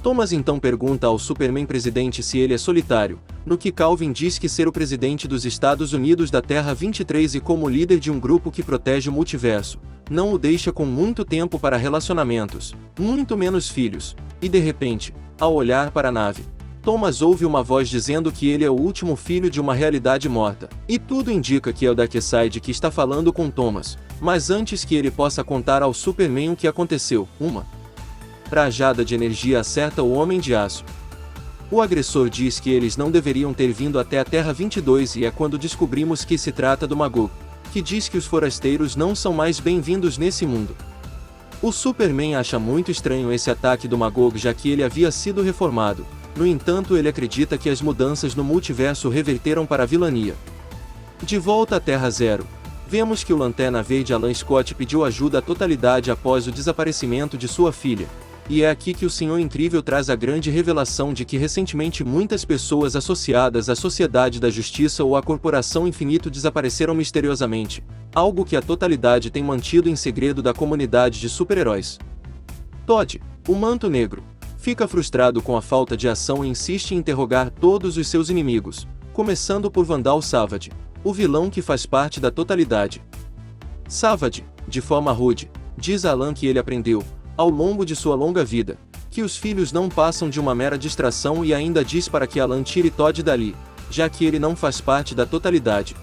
Thomas então pergunta ao Superman presidente se ele é solitário, no que Calvin diz que ser o presidente dos Estados Unidos da Terra 23 e como líder de um grupo que protege o multiverso, não o deixa com muito tempo para relacionamentos, muito menos filhos, e de repente, ao olhar para a nave, Thomas ouve uma voz dizendo que ele é o último filho de uma realidade morta, e tudo indica que é o Darkseid que está falando com Thomas, mas antes que ele possa contar ao Superman o que aconteceu, uma rajada de energia acerta o Homem de Aço. O agressor diz que eles não deveriam ter vindo até a Terra 22 e é quando descobrimos que se trata do Magog, que diz que os forasteiros não são mais bem-vindos nesse mundo. O Superman acha muito estranho esse ataque do Magog já que ele havia sido reformado, no entanto ele acredita que as mudanças no multiverso reverteram para a vilania. De volta à Terra Zero, vemos que o Lanterna Verde Alan Scott pediu ajuda à totalidade após o desaparecimento de sua filha. E é aqui que o Senhor Incrível traz a grande revelação de que recentemente muitas pessoas associadas à Sociedade da Justiça ou à Corporação Infinito desapareceram misteriosamente, algo que a totalidade tem mantido em segredo da comunidade de super-heróis. Todd, o Manto Negro, fica frustrado com a falta de ação e insiste em interrogar todos os seus inimigos, começando por Vandal Savage, o vilão que faz parte da totalidade. Savage, de forma rude, diz a Alan que ele aprendeu, ao longo de sua longa vida, que os filhos não passam de uma mera distração e ainda diz para que Alan tire Todd dali, já que ele não faz parte da totalidade.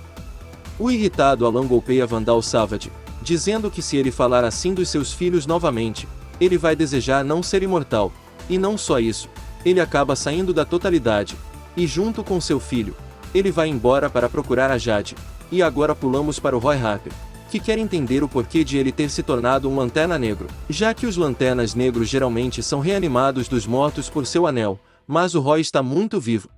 O irritado Alan golpeia Vandal Savage, dizendo que se ele falar assim dos seus filhos novamente, ele vai desejar não ser imortal, e não só isso, ele acaba saindo da totalidade, e junto com seu filho, ele vai embora para procurar a Jade, e agora pulamos para o Roy Harper, que quer entender o porquê de ele ter se tornado um Lanterna Negro, já que os Lanternas Negros geralmente são reanimados dos mortos por seu anel, mas o Roy está muito vivo.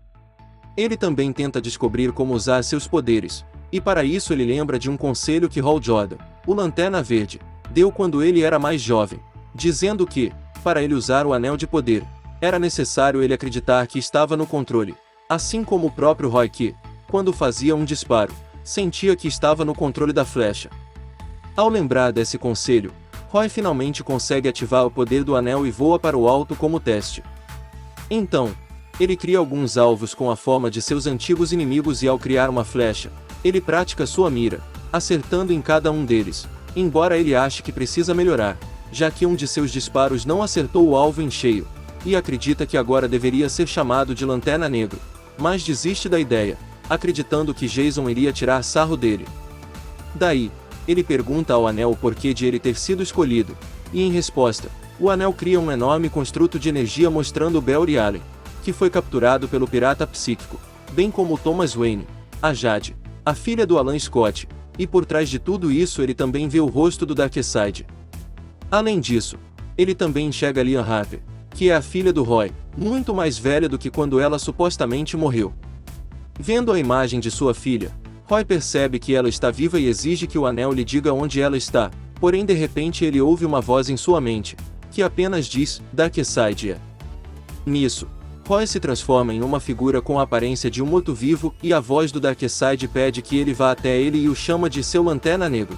Ele também tenta descobrir como usar seus poderes, e para isso ele lembra de um conselho que Hal Jordan, o Lanterna Verde, deu quando ele era mais jovem, dizendo que, para ele usar o Anel de Poder, era necessário ele acreditar que estava no controle, assim como o próprio Roy que, quando fazia um disparo, sentia que estava no controle da flecha. Ao lembrar desse conselho, Roy finalmente consegue ativar o poder do anel e voa para o alto como teste. Então, ele cria alguns alvos com a forma de seus antigos inimigos e ao criar uma flecha, ele pratica sua mira, acertando em cada um deles, embora ele ache que precisa melhorar, já que um de seus disparos não acertou o alvo em cheio, e acredita que agora deveria ser chamado de Lanterna Negro, mas desiste da ideia, acreditando que Jason iria tirar sarro dele. Daí, ele pergunta ao anel o porquê de ele ter sido escolhido, e em resposta, o anel cria um enorme construto de energia mostrando Barry Allen, que foi capturado pelo pirata psíquico, bem como Thomas Wayne, a Jade, a filha do Alan Scott, e por trás de tudo isso ele também vê o rosto do Darkseid. Além disso, ele também enxerga Lian Harper, que é a filha do Roy, muito mais velha do que quando ela supostamente morreu. Vendo a imagem de sua filha, Roy percebe que ela está viva e exige que o anel lhe diga onde ela está, porém de repente ele ouve uma voz em sua mente, que apenas diz, Darkseid é. Nisso, Roy se transforma em uma figura com a aparência de um morto-vivo e a voz do Darkseid pede que ele vá até ele e o chama de seu Lanterna Negro.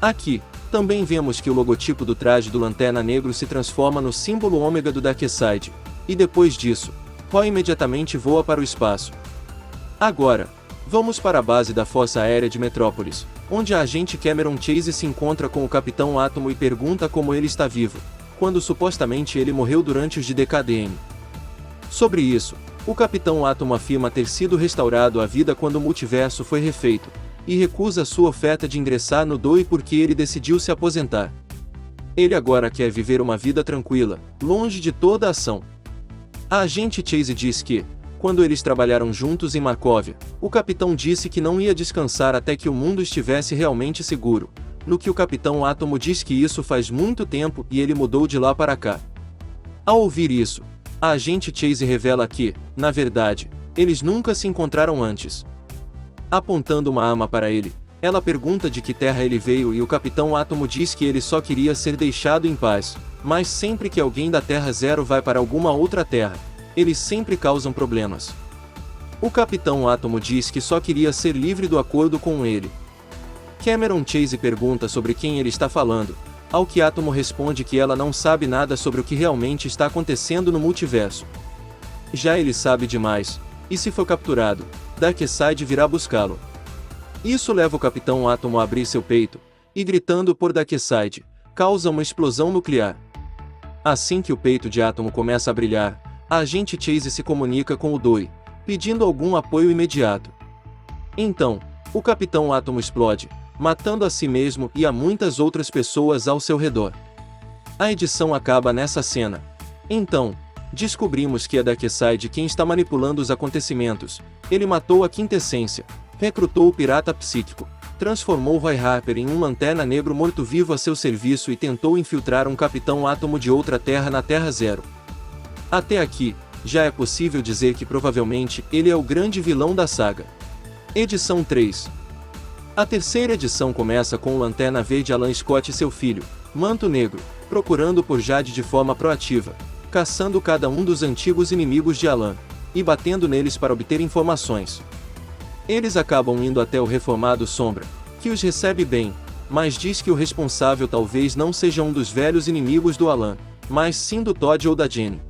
Aqui, também vemos que o logotipo do traje do Lanterna Negro se transforma no símbolo ômega do Darkseid, e depois disso, Roy imediatamente voa para o espaço. Agora, vamos para a base da Força Aérea de Metrópolis, onde a agente Cameron Chase se encontra com o Capitão Átomo e pergunta como ele está vivo, quando supostamente ele morreu durante os de DKDM. Sobre isso, o Capitão Átomo afirma ter sido restaurado à vida quando o multiverso foi refeito, e recusa sua oferta de ingressar no DOI porque ele decidiu se aposentar. Ele agora quer viver uma vida tranquila, longe de toda a ação. A agente Chase diz que, quando eles trabalharam juntos em Markovia, o capitão disse que não ia descansar até que o mundo estivesse realmente seguro, no que o capitão Átomo diz que isso faz muito tempo e ele mudou de lá para cá. Ao ouvir isso, a agente Chase revela que, na verdade, eles nunca se encontraram antes. Apontando uma arma para ele, ela pergunta de que terra ele veio e o capitão Átomo diz que ele só queria ser deixado em paz, mas sempre que alguém da Terra Zero vai para alguma outra terra, eles sempre causam problemas. O capitão Átomo diz que só queria ser livre do acordo com ele. Cameron Chase pergunta sobre quem ele está falando, ao que Átomo responde que ela não sabe nada sobre o que realmente está acontecendo no multiverso. Já ele sabe demais, e se for capturado, Darkseid virá buscá-lo. Isso leva o capitão Átomo a abrir seu peito, e gritando por Darkseid, causa uma explosão nuclear. Assim que o peito de Átomo começa a brilhar, a agente Chase se comunica com o Doi, pedindo algum apoio imediato. Então, o capitão Átomo explode, matando a si mesmo e a muitas outras pessoas ao seu redor. A edição acaba nessa cena. Então, descobrimos que é Darkseid quem está manipulando os acontecimentos. Ele matou a Quintessência, recrutou o pirata psíquico, transformou Roy Harper em um Lanterna Negro morto-vivo a seu serviço e tentou infiltrar um capitão Átomo de outra terra na Terra Zero. Até aqui, já é possível dizer que provavelmente ele é o grande vilão da saga. Edição 3. A terceira edição começa com o Lanterna Verde Alan Scott e seu filho, Manto Negro, procurando por Jade de forma proativa, caçando cada um dos antigos inimigos de Alan, e batendo neles para obter informações. Eles acabam indo até o reformado Sombra, que os recebe bem, mas diz que o responsável talvez não seja um dos velhos inimigos do Alan, mas sim do Todd ou da Jenny.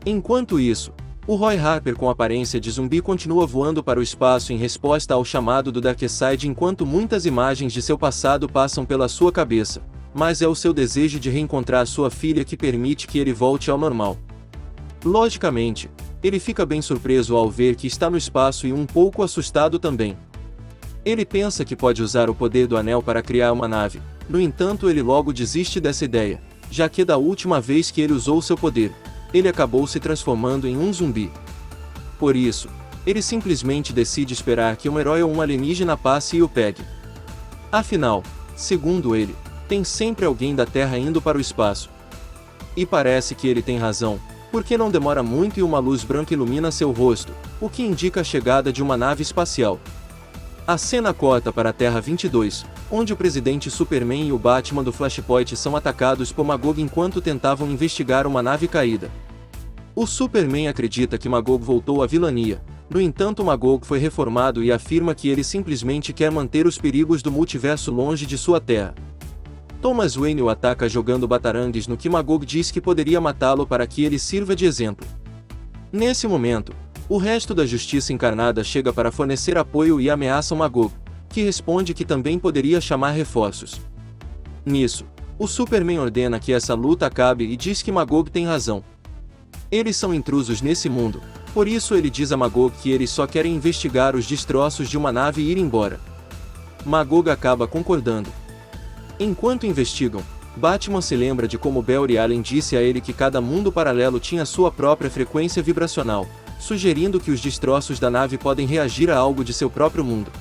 Enquanto isso, o Roy Harper com aparência de zumbi continua voando para o espaço em resposta ao chamado do Darkseid enquanto muitas imagens de seu passado passam pela sua cabeça, mas é o seu desejo de reencontrar sua filha que permite que ele volte ao normal. Logicamente, ele fica bem surpreso ao ver que está no espaço e um pouco assustado também. Ele pensa que pode usar o poder do anel para criar uma nave, no entanto ele logo desiste dessa ideia, já que da última vez que ele usou seu poder, ele acabou se transformando em um zumbi. Por isso, ele simplesmente decide esperar que um herói ou um alienígena passe e o pegue. Afinal, segundo ele, tem sempre alguém da Terra indo para o espaço. E parece que ele tem razão, porque não demora muito e uma luz branca ilumina seu rosto, o que indica a chegada de uma nave espacial. A cena corta para a Terra 22, onde o presidente Superman e o Batman do Flashpoint são atacados por Magog enquanto tentavam investigar uma nave caída. O Superman acredita que Magog voltou à vilania, no entanto Magog foi reformado e afirma que ele simplesmente quer manter os perigos do multiverso longe de sua terra. Thomas Wayne o ataca jogando batarangues no que Magog diz que poderia matá-lo para que ele sirva de exemplo. Nesse momento, o resto da Justiça Encarnada chega para fornecer apoio e ameaça Magog, que responde que também poderia chamar reforços. Nisso, o Superman ordena que essa luta acabe e diz que Magog tem razão. Eles são intrusos nesse mundo, por isso ele diz a Magog que eles só querem investigar os destroços de uma nave e ir embora. Magog acaba concordando. Enquanto investigam, Batman se lembra de como Barry Allen disse a ele que cada mundo paralelo tinha sua própria frequência vibracional, sugerindo que os destroços da nave podem reagir a algo de seu próprio mundo.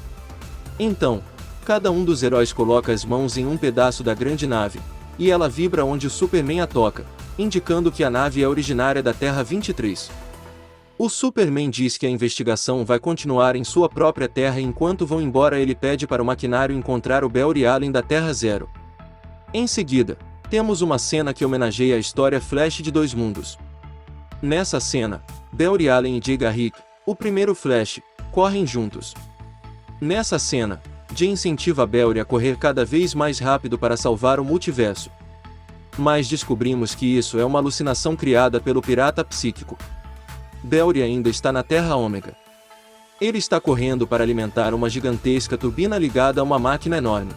Então, cada um dos heróis coloca as mãos em um pedaço da grande nave, e ela vibra onde o Superman a toca, indicando que a nave é originária da Terra 23. O Superman diz que a investigação vai continuar em sua própria Terra e enquanto vão embora ele pede para o maquinário encontrar o Barry Allen da Terra Zero. Em seguida, temos uma cena que homenageia a história Flash de Dois Mundos. Nessa cena, Barry Allen e Jay Garrick, o primeiro Flash, correm juntos. Nessa cena, Jay incentiva Barry a correr cada vez mais rápido para salvar o multiverso. Mas descobrimos que isso é uma alucinação criada pelo pirata psíquico. Barry ainda está na Terra Ômega. Ele está correndo para alimentar uma gigantesca turbina ligada a uma máquina enorme.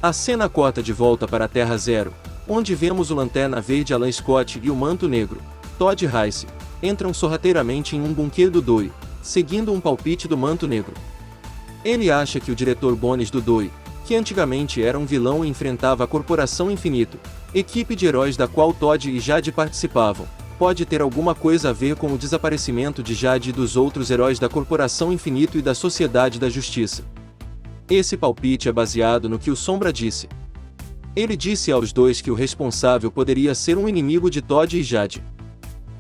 A cena corta de volta para a Terra Zero, onde vemos o Lanterna Verde Alan Scott e o Manto Negro, Todd Rice, entram sorrateiramente em um bunker do Doi, seguindo um palpite do Manto Negro. Ele acha que o diretor Bones do Doi, que antigamente era um vilão e enfrentava a Corporação Infinito, equipe de heróis da qual Todd e Jade participavam, pode ter alguma coisa a ver com o desaparecimento de Jade e dos outros heróis da Corporação Infinito e da Sociedade da Justiça. Esse palpite é baseado no que o Sombra disse. Ele disse aos dois que o responsável poderia ser um inimigo de Todd e Jade.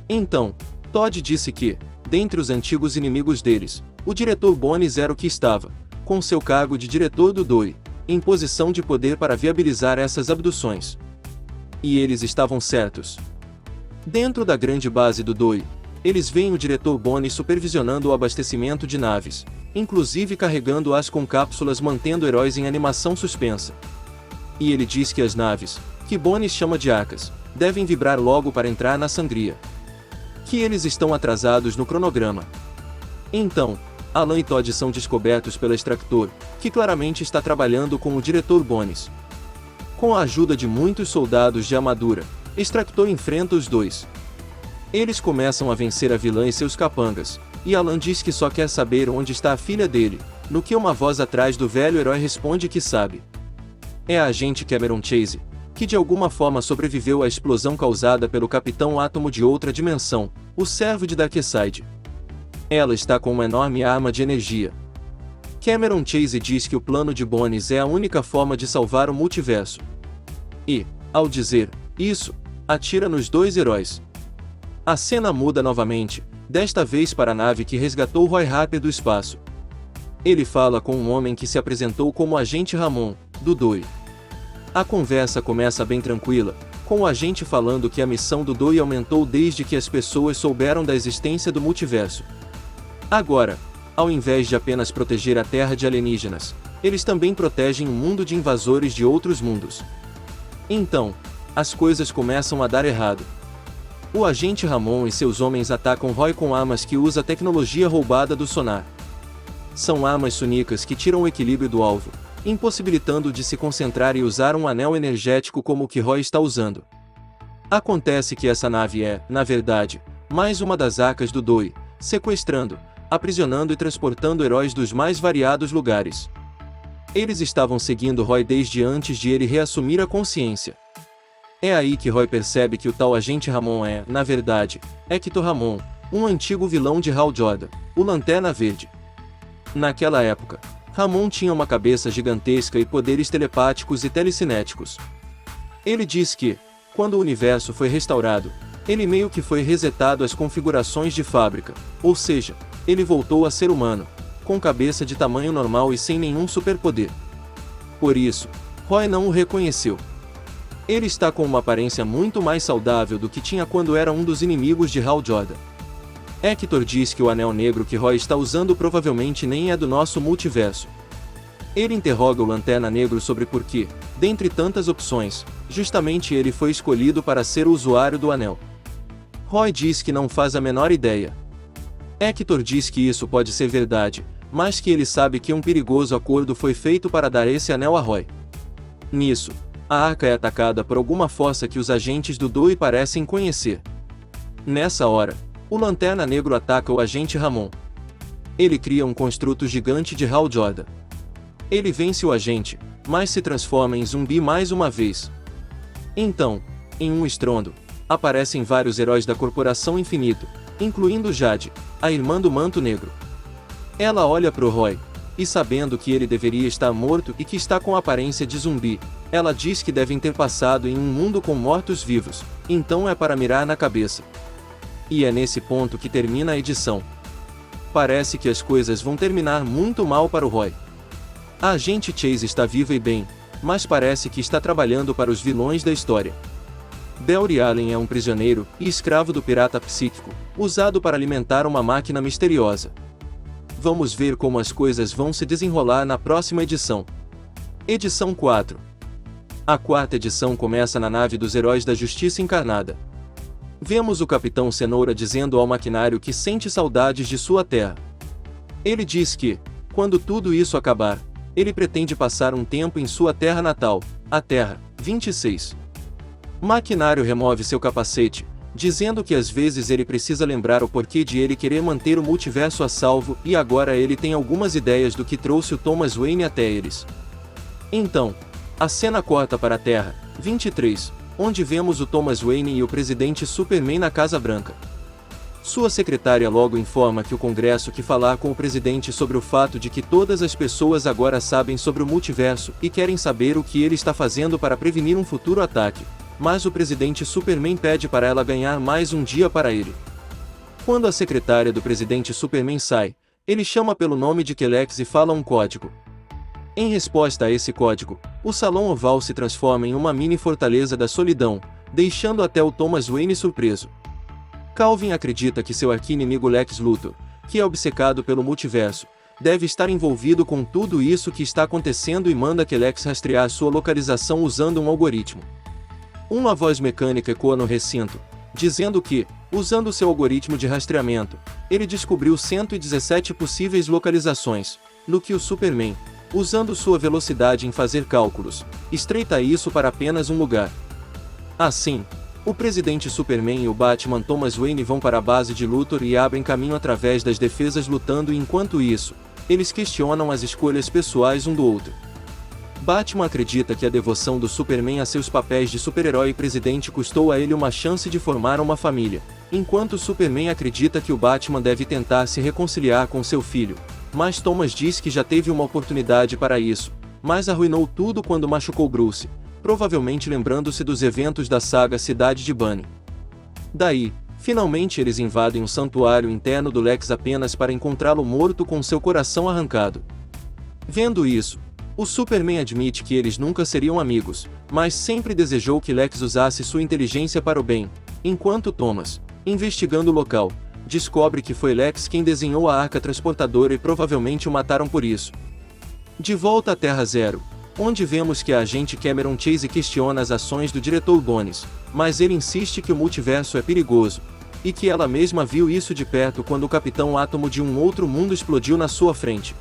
Então, Todd disse que, dentre os antigos inimigos deles, o diretor Bones era o que estava, com seu cargo de diretor do DOI, em posição de poder para viabilizar essas abduções. E eles estavam certos. Dentro da grande base do DOI, eles veem o diretor Bones supervisionando o abastecimento de naves, inclusive carregando-as com cápsulas mantendo heróis em animação suspensa. E ele diz que as naves, que Bones chama de Acas, devem vibrar logo para entrar na sangria. Que eles estão atrasados no cronograma. Então, Alan e Todd são descobertos pela Extractor, que claramente está trabalhando com o diretor Bones. Com a ajuda de muitos soldados de armadura, Extractor enfrenta os dois. Eles começam a vencer a vilã e seus capangas, e Alan diz que só quer saber onde está a filha dele, no que uma voz atrás do velho herói responde que sabe. É a agente Cameron Chase, que de alguma forma sobreviveu à explosão causada pelo Capitão Átomo de outra dimensão, o servo de Darkseid. Ela está com uma enorme arma de energia. Cameron Chase diz que o plano de Bones é a única forma de salvar o multiverso. E, ao dizer isso, atira nos dois heróis. A cena muda novamente, desta vez para a nave que resgatou Roy Harper do espaço. Ele fala com um homem que se apresentou como Agente Ramon, do DOI. A conversa começa bem tranquila, com o agente falando que a missão do DOI aumentou desde que as pessoas souberam da existência do multiverso. Agora, ao invés de apenas proteger a Terra de alienígenas, eles também protegem o mundo de invasores de outros mundos. Então, as coisas começam a dar errado. O agente Ramon e seus homens atacam Roy com armas que usa tecnologia roubada do sonar. São armas sônicas que tiram o equilíbrio do alvo, impossibilitando-o de se concentrar e usar um anel energético como o que Roy está usando. Acontece que essa nave é, na verdade, mais uma das Acas do DOI, sequestrando, aprisionando e transportando heróis dos mais variados lugares. Eles estavam seguindo Roy desde antes de ele reassumir a consciência. É aí que Roy percebe que o tal agente Ramon é, na verdade, Hector Ramon, um antigo vilão de Hal Jordan, o Lanterna Verde. Naquela época, Ramon tinha uma cabeça gigantesca e poderes telepáticos e telecinéticos. Ele diz que, quando o universo foi restaurado, ele meio que foi resetado às configurações de fábrica, ou seja, ele voltou a ser humano, com cabeça de tamanho normal e sem nenhum superpoder. Por isso, Roy não o reconheceu. Ele está com uma aparência muito mais saudável do que tinha quando era um dos inimigos de Hal Jordan. Hector diz que o anel negro que Roy está usando provavelmente nem é do nosso multiverso. Ele interroga o Lanterna Negro sobre por que, dentre tantas opções, justamente ele foi escolhido para ser o usuário do anel. Roy diz que não faz a menor ideia. Hector diz que isso pode ser verdade, mas que ele sabe que um perigoso acordo foi feito para dar esse anel a Roy. Nisso, a Arca é atacada por alguma força que os agentes do DOI parecem conhecer. Nessa hora, o Lanterna Negro ataca o agente Ramon. Ele cria um construto gigante de Hal Jordan. Ele vence o agente, mas se transforma em zumbi mais uma vez. Então, em um estrondo, aparecem vários heróis da Corporação Infinito, incluindo Jade, a irmã do Manto Negro. Ela olha pro Roy, e sabendo que ele deveria estar morto e que está com a aparência de zumbi, ela diz que devem ter passado em um mundo com mortos-vivos, então é para mirar na cabeça. E é nesse ponto que termina a edição. Parece que as coisas vão terminar muito mal para o Roy. A agente Chase está viva e bem, mas parece que está trabalhando para os vilões da história. Barry Allen é um prisioneiro e escravo do pirata psíquico, usado para alimentar uma máquina misteriosa. Vamos ver como as coisas vão se desenrolar na próxima edição. Edição 4. A quarta edição começa na nave dos Heróis da Justiça Encarnada. Vemos o Capitão Cenoura dizendo ao maquinário que sente saudades de sua terra. Ele diz que, quando tudo isso acabar, ele pretende passar um tempo em sua terra natal, a Terra 26. Maquinário remove seu capacete, dizendo que às vezes ele precisa lembrar o porquê de ele querer manter o multiverso a salvo e agora ele tem algumas ideias do que trouxe o Thomas Wayne até eles. Então, a cena corta para a Terra, 23, onde vemos o Thomas Wayne e o presidente Superman na Casa Branca. Sua secretária logo informa que o Congresso quer falar com o presidente sobre o fato de que todas as pessoas agora sabem sobre o multiverso e querem saber o que ele está fazendo para prevenir um futuro ataque, mas o presidente Superman pede para ela ganhar mais um dia para ele. Quando a secretária do presidente Superman sai, ele chama pelo nome de Kelex e fala um código. Em resposta a esse código, o Salão Oval se transforma em uma mini fortaleza da solidão, deixando até o Thomas Wayne surpreso. Calvin acredita que seu arqui-inimigo Lex Luthor, que é obcecado pelo multiverso, deve estar envolvido com tudo isso que está acontecendo e manda que Lex rastrear sua localização usando um algoritmo. Uma voz mecânica ecoa no recinto, dizendo que, usando seu algoritmo de rastreamento, ele descobriu 117 possíveis localizações, no que o Superman, usando sua velocidade em fazer cálculos, estreita isso para apenas um lugar. Assim, o presidente Superman e o Batman Thomas Wayne vão para a base de Luthor e abrem caminho através das defesas lutando e enquanto isso, eles questionam as escolhas pessoais um do outro. Batman acredita que a devoção do Superman a seus papéis de super-herói e presidente custou a ele uma chance de formar uma família, enquanto Superman acredita que o Batman deve tentar se reconciliar com seu filho, mas Thomas diz que já teve uma oportunidade para isso, mas arruinou tudo quando machucou Bruce, provavelmente lembrando-se dos eventos da saga Cidade de Bunny. Daí, finalmente eles invadem o santuário interno do Lex apenas para encontrá-lo morto com seu coração arrancado. Vendo isso, o Superman admite que eles nunca seriam amigos, mas sempre desejou que Lex usasse sua inteligência para o bem, enquanto Thomas, investigando o local, descobre que foi Lex quem desenhou a arca transportadora e provavelmente o mataram por isso. De volta à Terra Zero, onde vemos que a agente Cameron Chase questiona as ações do diretor Bones, mas ele insiste que o multiverso é perigoso, e que ela mesma viu isso de perto quando o Capitão Átomo de um outro mundo explodiu na sua frente.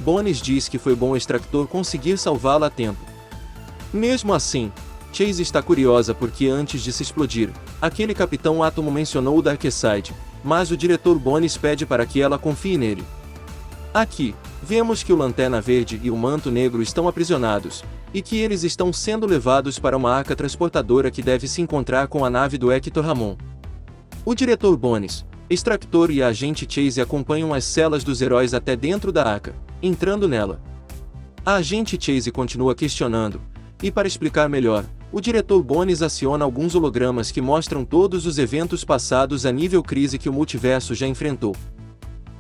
Bones diz que foi bom o extractor conseguir salvá-la a tempo. Mesmo assim, Chase está curiosa porque antes de se explodir, aquele Capitão Átomo mencionou o Darkseid, mas o diretor Bones pede para que ela confie nele. Aqui, vemos que o Lanterna Verde e o Manto Negro estão aprisionados, e que eles estão sendo levados para uma arca transportadora que deve se encontrar com a nave do Hector Ramon. O diretor Bones, Extractor e a agente Chase acompanham as celas dos heróis até dentro da arca, entrando nela. A agente Chase continua questionando, e para explicar melhor, o diretor Bones aciona alguns hologramas que mostram todos os eventos passados a nível crise que o multiverso já enfrentou.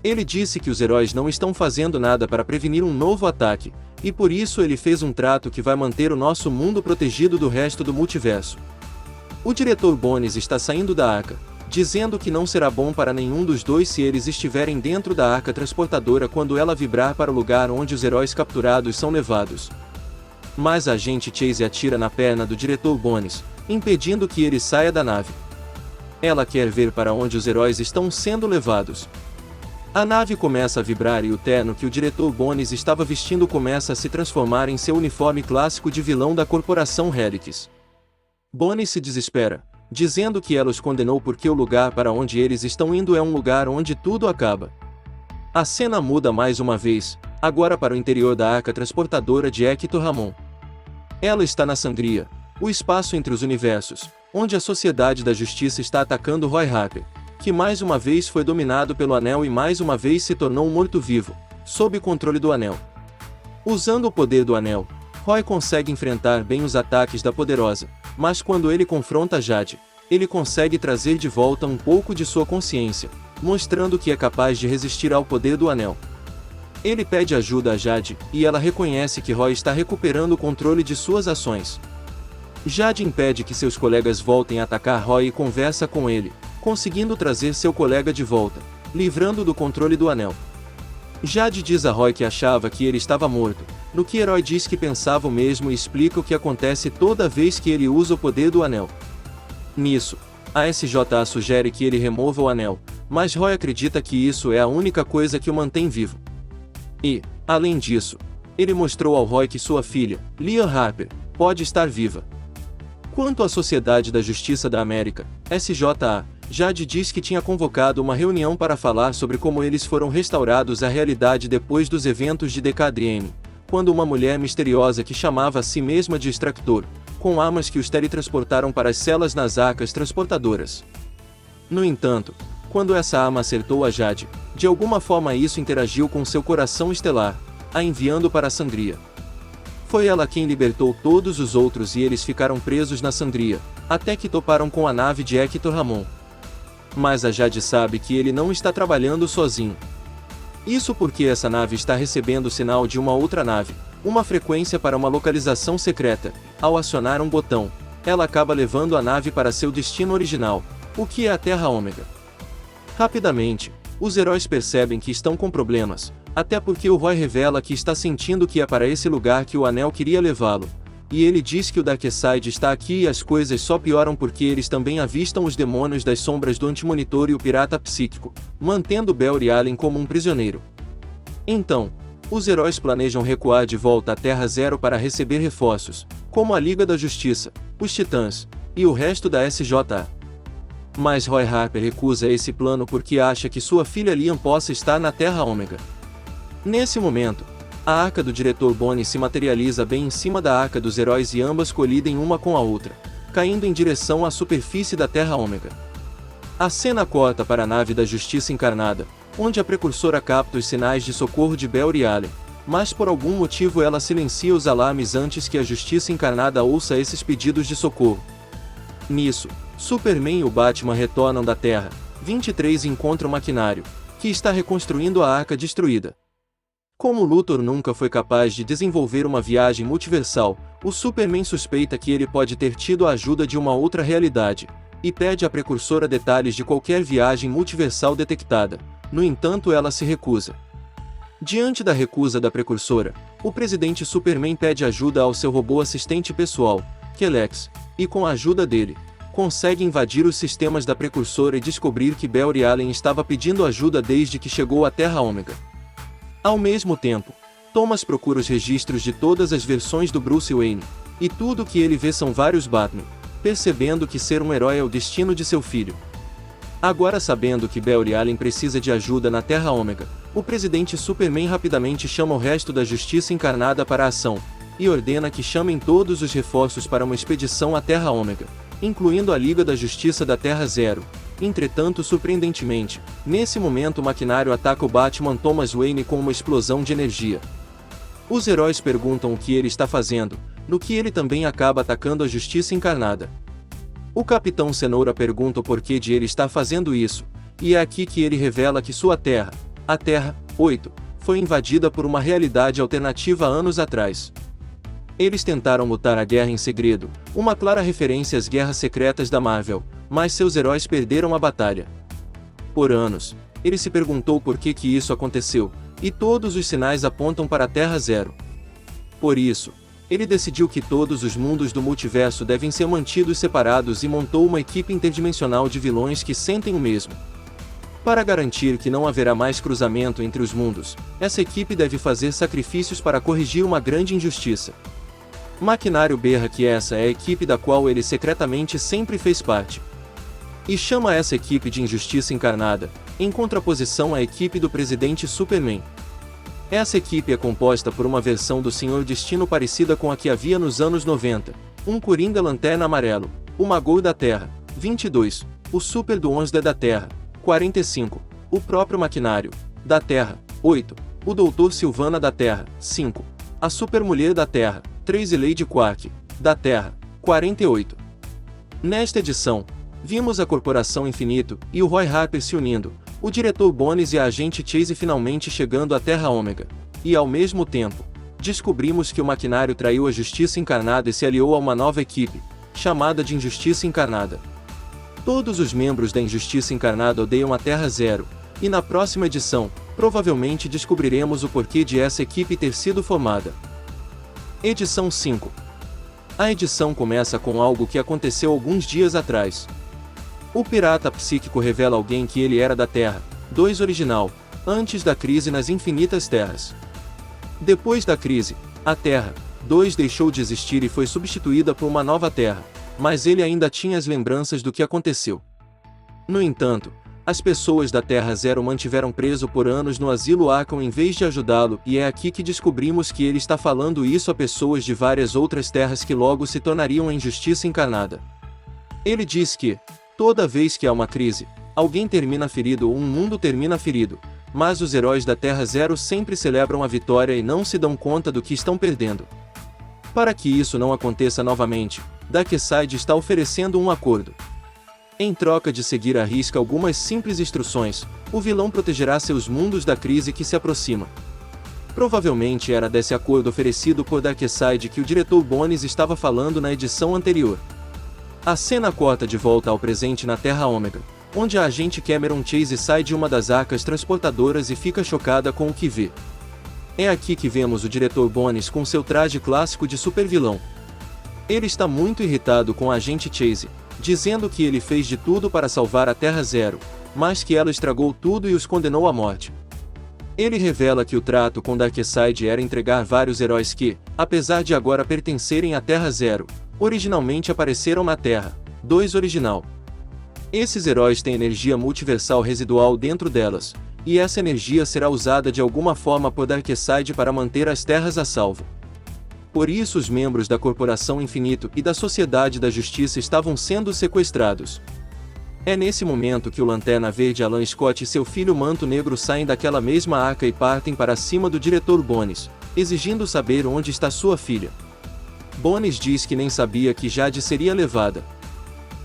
Ele disse que os heróis não estão fazendo nada para prevenir um novo ataque, e por isso ele fez um trato que vai manter o nosso mundo protegido do resto do multiverso. O diretor Bones está saindo da arca, dizendo que não será bom para nenhum dos dois se eles estiverem dentro da arca transportadora quando ela vibrar para o lugar onde os heróis capturados são levados. Mas a agente Chase atira na perna do diretor Bones, impedindo que ele saia da nave. Ela quer ver para onde os heróis estão sendo levados. A nave começa a vibrar e o terno que o diretor Bones estava vestindo começa a se transformar em seu uniforme clássico de vilão da corporação Helix. Bones se desespera, dizendo que ela os condenou porque o lugar para onde eles estão indo é um lugar onde tudo acaba. A cena muda mais uma vez, agora para o interior da arca transportadora de Hector Ramon. Ela está na Sangria, o espaço entre os universos, onde a Sociedade da Justiça está atacando Roy Harper, que mais uma vez foi dominado pelo Anel e mais uma vez se tornou um morto-vivo, sob controle do Anel. Usando o poder do Anel, Roy consegue enfrentar bem os ataques da Poderosa, mas quando ele confronta Jade, ele consegue trazer de volta um pouco de sua consciência, mostrando que é capaz de resistir ao poder do Anel. Ele pede ajuda a Jade, e ela reconhece que Roy está recuperando o controle de suas ações. Jade impede que seus colegas voltem a atacar Roy e conversa com ele, conseguindo trazer seu colega de volta, livrando do controle do Anel. Jade diz a Roy que achava que ele estava morto, no que Herói diz que pensava o mesmo e explica o que acontece toda vez que ele usa o poder do Anel. Nisso, a SJA sugere que ele remova o Anel, mas Roy acredita que isso é a única coisa que o mantém vivo. E, além disso, ele mostrou ao Roy que sua filha, Leah Harper, pode estar viva. Quanto à Sociedade da Justiça da América, SJA, Jade diz que tinha convocado uma reunião para falar sobre como eles foram restaurados à realidade depois dos eventos de Decadriene, quando uma mulher misteriosa que chamava a si mesma de extractor, com armas que os teletransportaram para as celas nas arcas transportadoras. No entanto, quando essa arma acertou a Jade, de alguma forma isso interagiu com seu coração estelar, a enviando para a Sangria. Foi ela quem libertou todos os outros e eles ficaram presos na Sangria, até que toparam com a nave de Hector Ramon. Mas a Jade sabe que ele não está trabalhando sozinho. Isso porque essa nave está recebendo o sinal de uma outra nave, uma frequência para uma localização secreta. Ao acionar um botão, ela acaba levando a nave para seu destino original, o que é a Terra Ômega. Rapidamente, os heróis percebem que estão com problemas, até porque o Roy revela que está sentindo que é para esse lugar que o Anel queria levá-lo, e ele diz que o Darkseid está aqui e as coisas só pioram porque eles também avistam os demônios das sombras do Antimonitor e o Pirata Psíquico, mantendo Bel e Allen como um prisioneiro. Então, os heróis planejam recuar de volta à Terra Zero para receber reforços, como a Liga da Justiça, os Titãs, e o resto da SJA. Mas Roy Harper recusa esse plano porque acha que sua filha Liam possa estar na Terra Ômega. Nesse momento, a arca do diretor Bonnie se materializa bem em cima da arca dos heróis e ambas colidem uma com a outra, caindo em direção à superfície da Terra Ômega. A cena corta para a nave da Justiça encarnada, onde a precursora capta os sinais de socorro de Bel e Allen, mas por algum motivo ela silencia os alarmes antes que a Justiça encarnada ouça esses pedidos de socorro. Nisso, Superman e o Batman retornam da Terra 23 e encontram o Maquinário, que está reconstruindo a arca destruída. Como Luthor nunca foi capaz de desenvolver uma viagem multiversal, o Superman suspeita que ele pode ter tido a ajuda de uma outra realidade, e pede à precursora detalhes de qualquer viagem multiversal detectada. No entanto, ela se recusa. Diante da recusa da precursora, o presidente Superman pede ajuda ao seu robô assistente pessoal, Kelex, e com a ajuda dele, consegue invadir os sistemas da precursora e descobrir que Bel e Allen estava pedindo ajuda desde que chegou à Terra Ômega. Ao mesmo tempo, Thomas procura os registros de todas as versões do Bruce Wayne, e tudo o que ele vê são vários Batman, percebendo que ser um herói é o destino de seu filho. Agora sabendo que Bel e Allen precisa de ajuda na Terra Ômega, o presidente Superman rapidamente chama o resto da Justiça encarnada para a ação, e ordena que chamem todos os reforços para uma expedição à Terra Ômega, incluindo a Liga da Justiça da Terra Zero. Entretanto, surpreendentemente, nesse momento o Maquinário ataca o Batman Thomas Wayne com uma explosão de energia. Os heróis perguntam o que ele está fazendo, no que ele também acaba atacando a Justiça encarnada. O Capitão Cenoura pergunta o porquê de ele estar fazendo isso, e é aqui que ele revela que sua Terra, a Terra 8, foi invadida por uma realidade alternativa anos atrás. Eles tentaram lutar a guerra em segredo, uma clara referência às guerras secretas da Marvel, mas seus heróis perderam a batalha. Por anos, ele se perguntou por que isso aconteceu, e todos os sinais apontam para a Terra Zero. Por isso, ele decidiu que todos os mundos do multiverso devem ser mantidos separados e montou uma equipe interdimensional de vilões que sentem o mesmo. Para garantir que não haverá mais cruzamento entre os mundos, essa equipe deve fazer sacrifícios para corrigir uma grande injustiça. Maquinário berra que essa é a equipe da qual ele secretamente sempre fez parte. E chama essa equipe de Injustiça Encarnada, em contraposição à equipe do presidente Superman. Essa equipe é composta por uma versão do Senhor Destino parecida com a que havia nos anos 90, um Coringa Lanterna Amarelo, o Magol da Terra, 22, o Super Doomsday da Terra, 45, o próprio Maquinário, da Terra, 8, o Doutor Silvana da Terra, 5, a Supermulher da Terra, 3 e Lady Quark, da Terra, 48. Nesta edição, vimos a Corporação Infinito e o Roy Harper se unindo, o diretor Bones e a agente Chase finalmente chegando à Terra Ômega, e ao mesmo tempo, descobrimos que o Maquinário traiu a Justiça Encarnada e se aliou a uma nova equipe, chamada de Injustiça Encarnada. Todos os membros da Injustiça Encarnada odeiam a Terra Zero, e na próxima edição, provavelmente descobriremos o porquê de essa equipe ter sido formada. Edição 5. A edição começa com algo que aconteceu alguns dias atrás. O pirata psíquico revela a alguém que ele era da Terra 2 original, antes da crise nas Infinitas Terras. Depois da crise, a Terra 2 deixou de existir e foi substituída por uma nova Terra, mas ele ainda tinha as lembranças do que aconteceu. No entanto, As pessoas da Terra Zero mantiveram preso por anos no asilo Arkham em vez de ajudá-lo, e é aqui que descobrimos que ele está falando isso a pessoas de várias outras terras que logo se tornariam a injustiça encarnada. Ele diz que, toda vez que há uma crise, alguém termina ferido ou um mundo termina ferido, mas os heróis da Terra Zero sempre celebram a vitória e não se dão conta do que estão perdendo. Para que isso não aconteça novamente, Darkseid está oferecendo um acordo. Em troca de seguir à risca algumas simples instruções, o vilão protegerá seus mundos da crise que se aproxima. Provavelmente era desse acordo oferecido por Darkseid que o diretor Bones estava falando na edição anterior. A cena corta de volta ao presente na Terra Ômega, onde a agente Cameron Chase sai de uma das arcas transportadoras e fica chocada com o que vê. É aqui que vemos o diretor Bones com seu traje clássico de supervilão. Ele está muito irritado com a agente Chase, dizendo que ele fez de tudo para salvar a Terra Zero, mas que ela estragou tudo e os condenou à morte. Ele revela que o trato com Darkseid era entregar vários heróis que, apesar de agora pertencerem à Terra Zero, originalmente apareceram na Terra 2 original. Esses heróis têm energia multiversal residual dentro delas, e essa energia será usada de alguma forma por Darkseid para manter as terras a salvo. Por isso os membros da Corporação Infinito e da Sociedade da Justiça estavam sendo sequestrados. É nesse momento que o Lanterna Verde Alan Scott e seu filho Manto Negro saem daquela mesma arca e partem para cima do diretor Bones, exigindo saber onde está sua filha. Bones diz que nem sabia que Jade seria levada.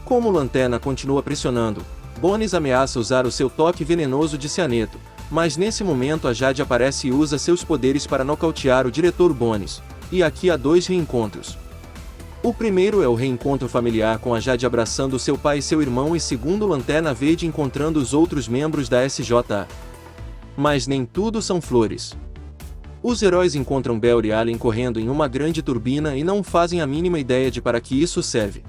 Como o Lanterna continua pressionando, Bones ameaça usar o seu toque venenoso de cianeto, mas nesse momento a Jade aparece e usa seus poderes para nocautear o diretor Bones. E aqui há 2 reencontros. O primeiro é o reencontro familiar com a Jade abraçando seu pai e seu irmão e segundo Lanterna Verde encontrando os outros membros da SJA. Mas nem tudo são flores. Os heróis encontram Barry Allen correndo em uma grande turbina e não fazem a mínima ideia de para que isso serve.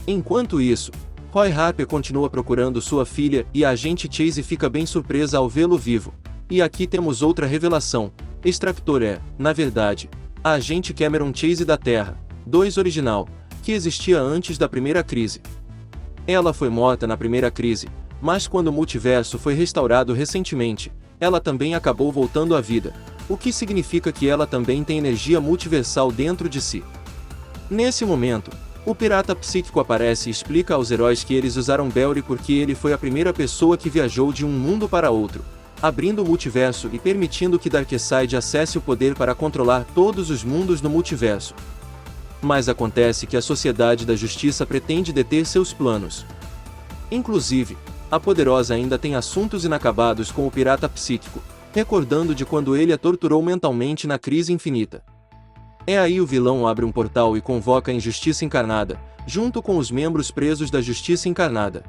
Enquanto isso, Roy Harper continua procurando sua filha e a agente Chase fica bem surpresa ao vê-lo vivo. E aqui temos outra revelação: Extractor é, na verdade, a agente Cameron Chase da Terra 2 original, que existia antes da primeira crise. Ela foi morta na primeira crise, mas quando o multiverso foi restaurado recentemente, ela também acabou voltando à vida, o que significa que ela também tem energia multiversal dentro de si. Nesse momento, o pirata psíquico aparece e explica aos heróis que eles usaram Barry porque ele foi a primeira pessoa que viajou de um mundo para outro, abrindo o multiverso e permitindo que Darkseid acesse o poder para controlar todos os mundos no multiverso. Mas acontece que a Sociedade da Justiça pretende deter seus planos. Inclusive, a Poderosa ainda tem assuntos inacabados com o pirata psíquico, recordando de quando ele a torturou mentalmente na crise infinita. É aí o vilão abre um portal e convoca a Injustiça Encarnada, junto com os membros presos da Justiça Encarnada.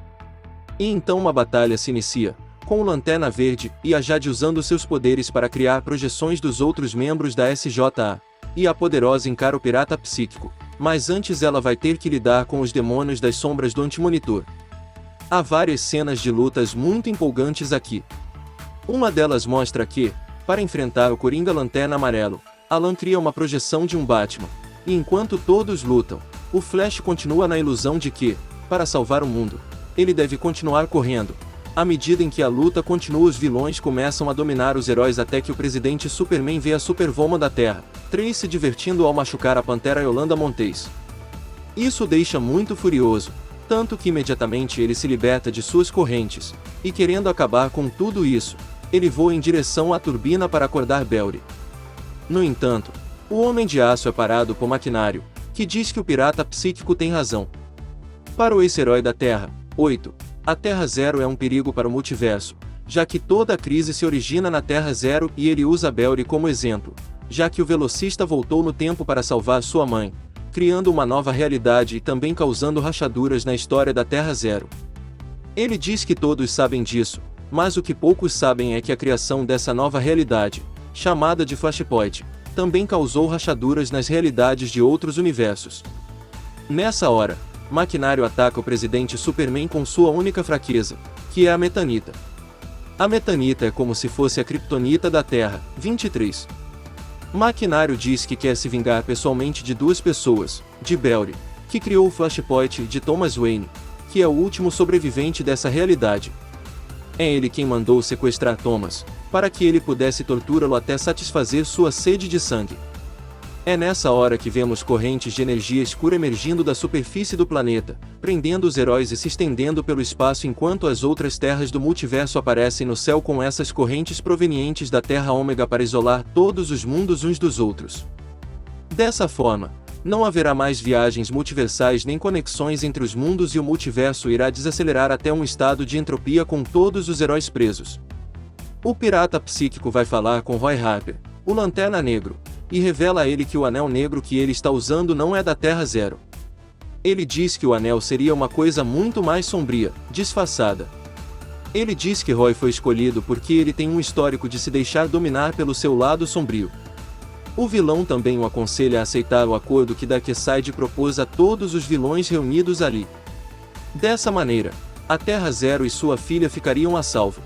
E então uma batalha se inicia, com o Lanterna Verde e a Jade usando seus poderes para criar projeções dos outros membros da SJA, e a Poderosa encara o pirata psíquico, mas antes ela vai ter que lidar com os demônios das sombras do Antimonitor. Há várias cenas de lutas muito empolgantes aqui. Uma delas mostra que, para enfrentar o Coringa Lanterna Amarelo, Alan cria uma projeção de um Batman, e enquanto todos lutam, o Flash continua na ilusão de que, para salvar o mundo, ele deve continuar correndo. À medida em que a luta continua, os vilões começam a dominar os heróis até que o presidente Superman vê a Superwoman da Terra, Trace se divertindo ao machucar a Pantera Yolanda Montez. Isso o deixa muito furioso, tanto que imediatamente ele se liberta de suas correntes, e querendo acabar com tudo isso, ele voa em direção à turbina para acordar Barry. No entanto, o Homem de Aço é parado por Maquinário, que diz que o pirata psíquico tem razão. Para o ex-herói da Terra 8, a Terra Zero é um perigo para o multiverso, já que toda a crise se origina na Terra Zero e ele usa Barry como exemplo, já que o velocista voltou no tempo para salvar sua mãe, criando uma nova realidade e também causando rachaduras na história da Terra Zero. Ele diz que todos sabem disso, mas o que poucos sabem é que a criação dessa nova realidade, chamada de Flashpoint, também causou rachaduras nas realidades de outros universos. Nessa hora, Maquinário ataca o presidente Superman com sua única fraqueza, que é a metanita. A metanita é como se fosse a kryptonita da Terra. 23. Maquinário diz que quer se vingar pessoalmente de 2 pessoas, de Barry, que criou o Flashpoint, e de Thomas Wayne, que é o último sobrevivente dessa realidade. É ele quem mandou sequestrar Thomas, para que ele pudesse torturá-lo até satisfazer sua sede de sangue. É nessa hora que vemos correntes de energia escura emergindo da superfície do planeta, prendendo os heróis e se estendendo pelo espaço enquanto as outras terras do multiverso aparecem no céu com essas correntes provenientes da Terra Ômega para isolar todos os mundos uns dos outros. Dessa forma, não haverá mais viagens multiversais nem conexões entre os mundos e o multiverso irá desacelerar até um estado de entropia com todos os heróis presos. O pirata psíquico vai falar com Roy Harper, o Lanterna Negro, e revela a ele que o anel negro que ele está usando não é da Terra Zero. Ele diz que o anel seria uma coisa muito mais sombria, disfarçada. Ele diz que Roy foi escolhido porque ele tem um histórico de se deixar dominar pelo seu lado sombrio. O vilão também o aconselha a aceitar o acordo que Darkseid propôs a todos os vilões reunidos ali. Dessa maneira, a Terra Zero e sua filha ficariam a salvo.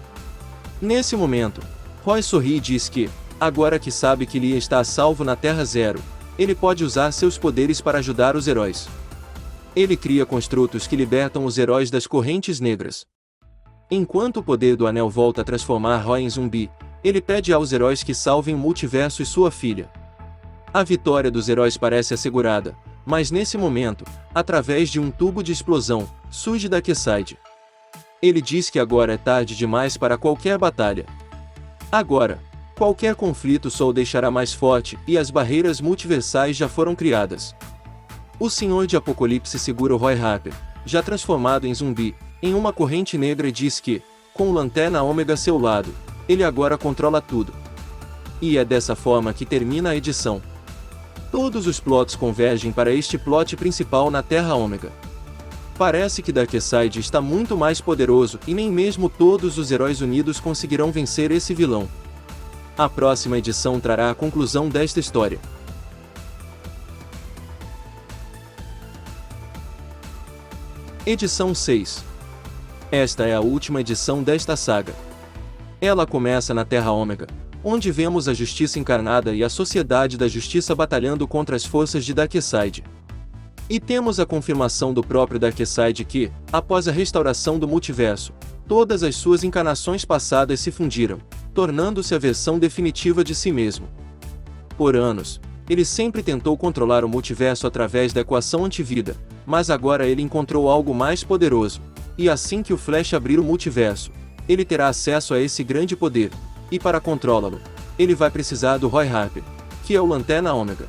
Nesse momento, Roy sorri e diz que, agora que sabe que Lia está a salvo na Terra Zero, ele pode usar seus poderes para ajudar os heróis. Ele cria construtos que libertam os heróis das correntes negras. Enquanto o poder do anel volta a transformar Roy em zumbi, ele pede aos heróis que salvem o multiverso e sua filha. A vitória dos heróis parece assegurada, mas nesse momento, através de um tubo de explosão, surge Darkseid. Ele diz que agora é tarde demais para qualquer batalha. Agora, qualquer conflito só o deixará mais forte e as barreiras multiversais já foram criadas. O Senhor de Apocalipse segura o Roy Harper, já transformado em zumbi, em uma corrente negra e diz que, com o Lanterna Ômega a seu lado, ele agora controla tudo. E é dessa forma que termina a edição. Todos os plots convergem para este plot principal na Terra Ômega. Parece que Darkseid está muito mais poderoso e nem mesmo todos os heróis unidos conseguirão vencer esse vilão. A próxima edição trará a conclusão desta história. Edição 6. Esta é a última edição desta saga. Ela começa na Terra Ômega, onde vemos a Justiça encarnada e a Sociedade da Justiça batalhando contra as forças de Darkseid. E temos a confirmação do próprio Darkseid que, após a restauração do multiverso, todas as suas encarnações passadas se fundiram, tornando-se a versão definitiva de si mesmo. Por anos, ele sempre tentou controlar o multiverso através da equação antivida, mas agora ele encontrou algo mais poderoso, e assim que o Flash abrir o multiverso, ele terá acesso a esse grande poder, e para controlá-lo, ele vai precisar do Roy Harper, que é o Lanterna Ômega.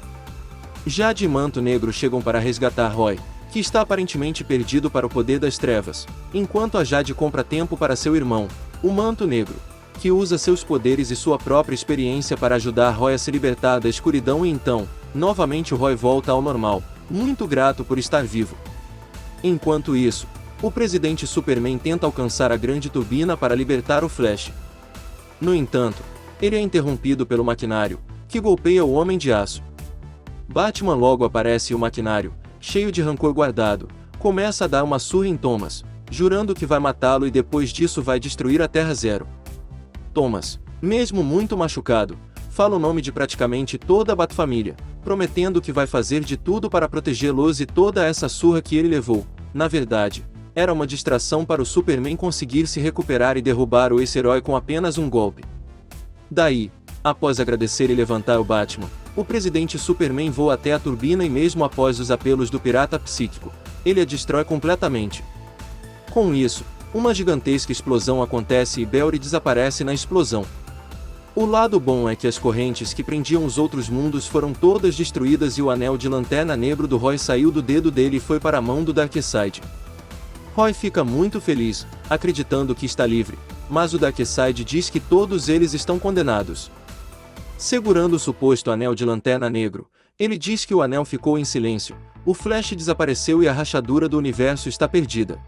Jade e Manto Negro chegam para resgatar Roy, que está aparentemente perdido para o poder das trevas, enquanto a Jade compra tempo para seu irmão, o Manto Negro, que usa seus poderes e sua própria experiência para ajudar Roy a se libertar da escuridão e então, novamente o Roy volta ao normal, muito grato por estar vivo. Enquanto isso, o presidente Superman tenta alcançar a grande turbina para libertar o Flash. No entanto, ele é interrompido pelo maquinário, que golpeia o Homem de Aço. Batman logo aparece e o maquinário, cheio de rancor guardado, começa a dar uma surra em Thomas, jurando que vai matá-lo e depois disso vai destruir a Terra Zero. Thomas, mesmo muito machucado, fala o nome de praticamente toda a Bat-família, prometendo que vai fazer de tudo para protegê-los e toda essa surra que ele levou, na verdade, era uma distração para o Superman conseguir se recuperar e derrubar o ex-herói com apenas um golpe. Daí, após agradecer e levantar o Batman, o presidente Superman voa até a turbina e mesmo após os apelos do pirata psíquico, ele a destrói completamente. Com isso, uma gigantesca explosão acontece e Belry desaparece na explosão. O lado bom é que as correntes que prendiam os outros mundos foram todas destruídas e o anel de Lanterna Negro do Roy saiu do dedo dele e foi para a mão do Darkseid. Roy fica muito feliz, acreditando que está livre, mas o Darkseid diz que todos eles estão condenados. Segurando o suposto anel de Lanterna Negro, ele diz que o anel ficou em silêncio, o Flash desapareceu e a rachadura do universo está perdida.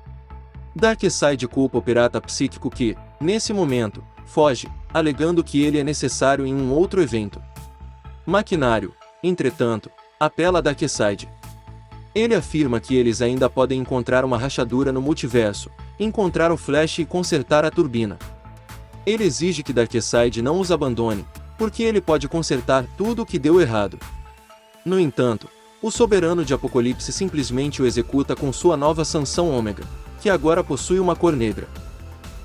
Darkseid culpa o pirata psíquico que, nesse momento, foge, alegando que ele é necessário em um outro evento. Maquinário, entretanto, apela a Darkseid. Ele afirma que eles ainda podem encontrar uma rachadura no multiverso, encontrar o Flash e consertar a turbina. Ele exige que Darkseid não os abandone, porque ele pode consertar tudo o que deu errado. No entanto, o Soberano de Apocalipse simplesmente o executa com sua nova sanção Ômega, que agora possui uma cor negra.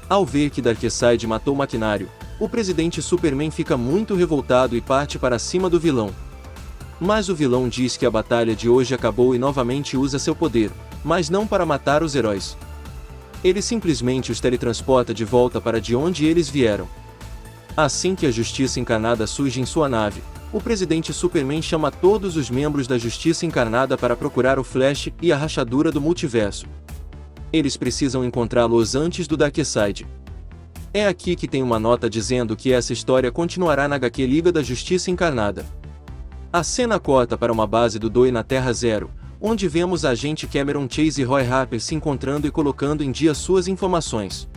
Ao ver que Darkseid matou o maquinário, o presidente Superman fica muito revoltado e parte para cima do vilão. Mas o vilão diz que a batalha de hoje acabou e novamente usa seu poder, mas não para matar os heróis. Ele simplesmente os teletransporta de volta para de onde eles vieram. Assim que a Justiça Encarnada surge em sua nave, o presidente Superman chama todos os membros da Justiça Encarnada para procurar o Flash e a rachadura do multiverso. Eles precisam encontrá-los antes do Darkseid. É aqui que tem uma nota dizendo que essa história continuará na HQ Liga da Justiça Encarnada. A cena corta para uma base do DOI na Terra Zero, onde vemos a agente Cameron Chase e Roy Harper se encontrando e colocando em dia suas informações.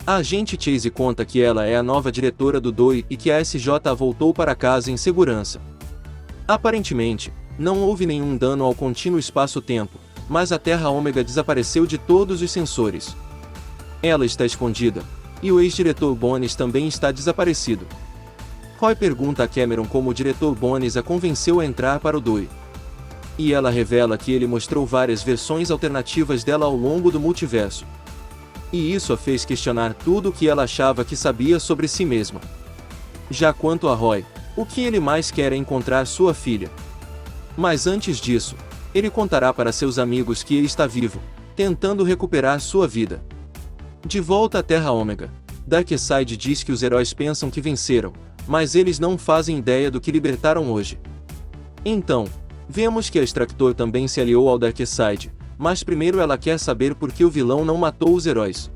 A agente Chase conta que ela é a nova diretora do DOI e que a SJ voltou para casa em segurança. Aparentemente, não houve nenhum dano ao contínuo espaço-tempo, mas a Terra Ômega desapareceu de todos os sensores. Ela está escondida, e o ex-diretor Bones também está desaparecido. Roy pergunta a Cameron como o diretor Bones a convenceu a entrar para o DOI. E ela revela que ele mostrou várias versões alternativas dela ao longo do multiverso. E isso a fez questionar tudo o que ela achava que sabia sobre si mesma. Já quanto a Roy, o que ele mais quer é encontrar sua filha. Mas antes disso, ele contará para seus amigos que ele está vivo, tentando recuperar sua vida. De volta à Terra Ômega, Darkseid diz que os heróis pensam que venceram, mas eles não fazem ideia do que libertaram hoje. Então, vemos que a Extractor também se aliou ao Darkseid, mas primeiro ela quer saber por que o vilão não matou os heróis.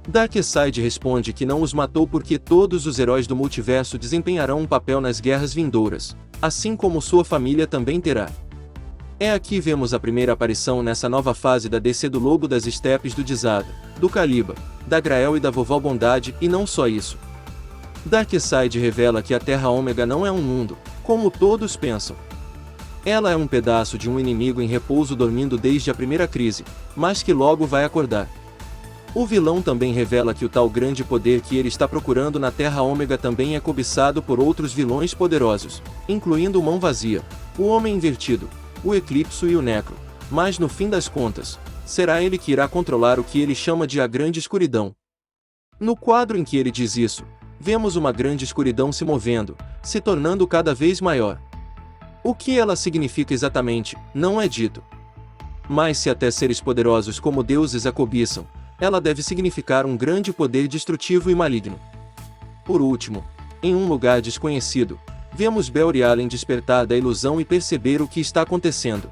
Darkseid responde que não os matou porque todos os heróis do multiverso desempenharão um papel nas guerras vindouras, assim como sua família também terá. É aqui vemos a primeira aparição nessa nova fase da DC do Lobo das Estepes do Desada, do Caliba, da Grael e da Vovó Bondade, e não só isso. Darkseid revela que a Terra Ômega não é um mundo, como todos pensam. Ela é um pedaço de um inimigo em repouso dormindo desde a primeira crise, mas que logo vai acordar. O vilão também revela que o tal grande poder que ele está procurando na Terra Ômega também é cobiçado por outros vilões poderosos, incluindo o Mão Vazia, o Homem Invertido, o Eclipso e o Necro, mas no fim das contas, será ele que irá controlar o que ele chama de a Grande Escuridão. No quadro em que ele diz isso, vemos uma grande escuridão se movendo, se tornando cada vez maior. O que ela significa exatamente, não é dito. Mas se até seres poderosos como deuses a cobiçam, ela deve significar um grande poder destrutivo e maligno. Por último, em um lugar desconhecido, vemos Barry Allen despertar da ilusão e perceber o que está acontecendo.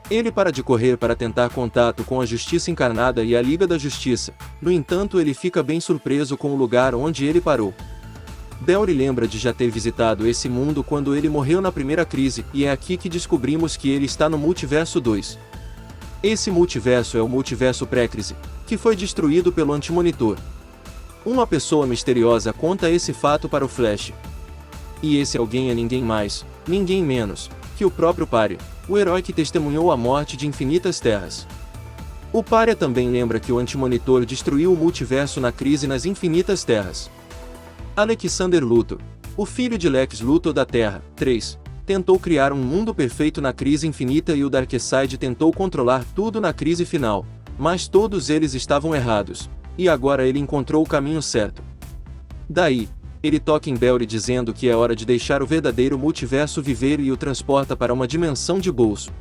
Ele para de correr para tentar contato com a Justiça Encarnada e a Liga da Justiça, no entanto ele fica bem surpreso com o lugar onde ele parou. Barry lembra de já ter visitado esse mundo quando ele morreu na primeira crise, e é aqui que descobrimos que ele está no Multiverso 2. Esse multiverso é o Multiverso Pré-Crise, que foi destruído pelo Antimonitor. Uma pessoa misteriosa conta esse fato para o Flash. E esse alguém é ninguém mais, ninguém menos, que o próprio Pária, o herói que testemunhou a morte de infinitas terras. O Pária também lembra que o Antimonitor destruiu o multiverso na crise nas infinitas terras. Alexander Luthor, o filho de Lex Luthor da Terra 3, tentou criar um mundo perfeito na crise infinita e o Darkseid tentou controlar tudo na crise final, mas todos eles estavam errados, e agora ele encontrou o caminho certo. Daí, ele toca em Barry dizendo que é hora de deixar o verdadeiro multiverso viver e o transporta para uma dimensão de bolso.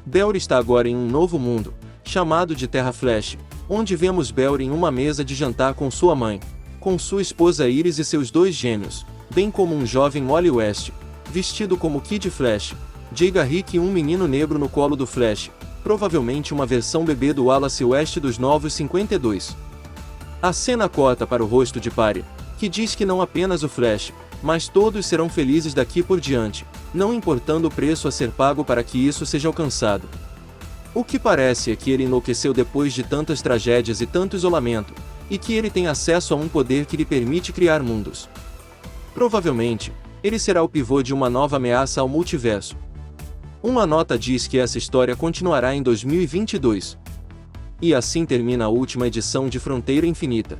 Barry está agora em um novo mundo, chamado de Terra Flash, onde vemos Barry em uma mesa de jantar com sua mãe, com sua esposa Iris e seus dois gêmeos, bem como um jovem Wally West, vestido como Kid Flash, Jay Garrick e um menino negro no colo do Flash, provavelmente uma versão bebê do Wallace West dos Novos 52. A cena corta para o rosto de Pária, que diz que não apenas o Flash, mas todos serão felizes daqui por diante, não importando o preço a ser pago para que isso seja alcançado. O que parece é que ele enlouqueceu depois de tantas tragédias e tanto isolamento, e que ele tem acesso a um poder que lhe permite criar mundos. Provavelmente, ele será o pivô de uma nova ameaça ao multiverso. Uma nota diz que essa história continuará em 2022. E assim termina a última edição de Fronteira Infinita.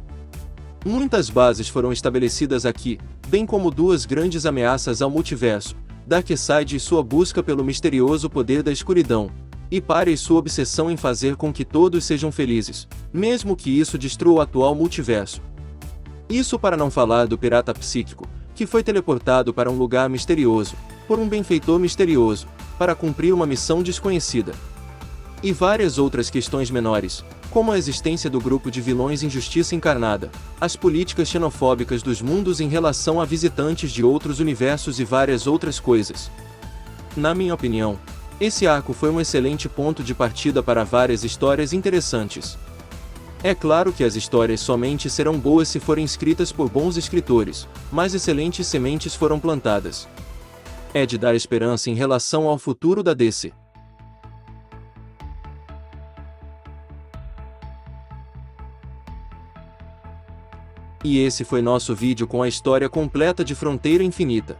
Muitas bases foram estabelecidas aqui, bem como duas grandes ameaças ao multiverso, Darkseid e sua busca pelo misterioso poder da escuridão, E pare sua obsessão em fazer com que todos sejam felizes, mesmo que isso destrua o atual multiverso. Isso para não falar do pirata psíquico, que foi teleportado para um lugar misterioso, por um benfeitor misterioso, para cumprir uma missão desconhecida. E várias outras questões menores, como a existência do grupo de vilões Injustiça Encarnada, as políticas xenofóbicas dos mundos em relação a visitantes de outros universos e várias outras coisas. Na minha opinião, esse arco foi um excelente ponto de partida para várias histórias interessantes. É claro que as histórias somente serão boas se forem escritas por bons escritores, mas excelentes sementes foram plantadas. É de dar esperança em relação ao futuro da DC. E esse foi nosso vídeo com a história completa de Fronteira Infinita.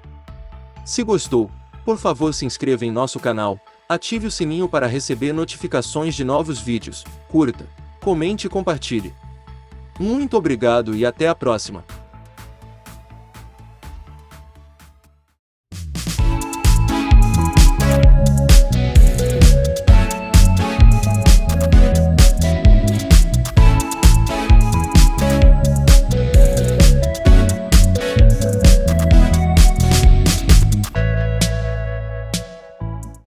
Se gostou, por favor se inscreva em nosso canal, ative o sininho para receber notificações de novos vídeos, curta, comente e compartilhe. Muito obrigado e até a próxima!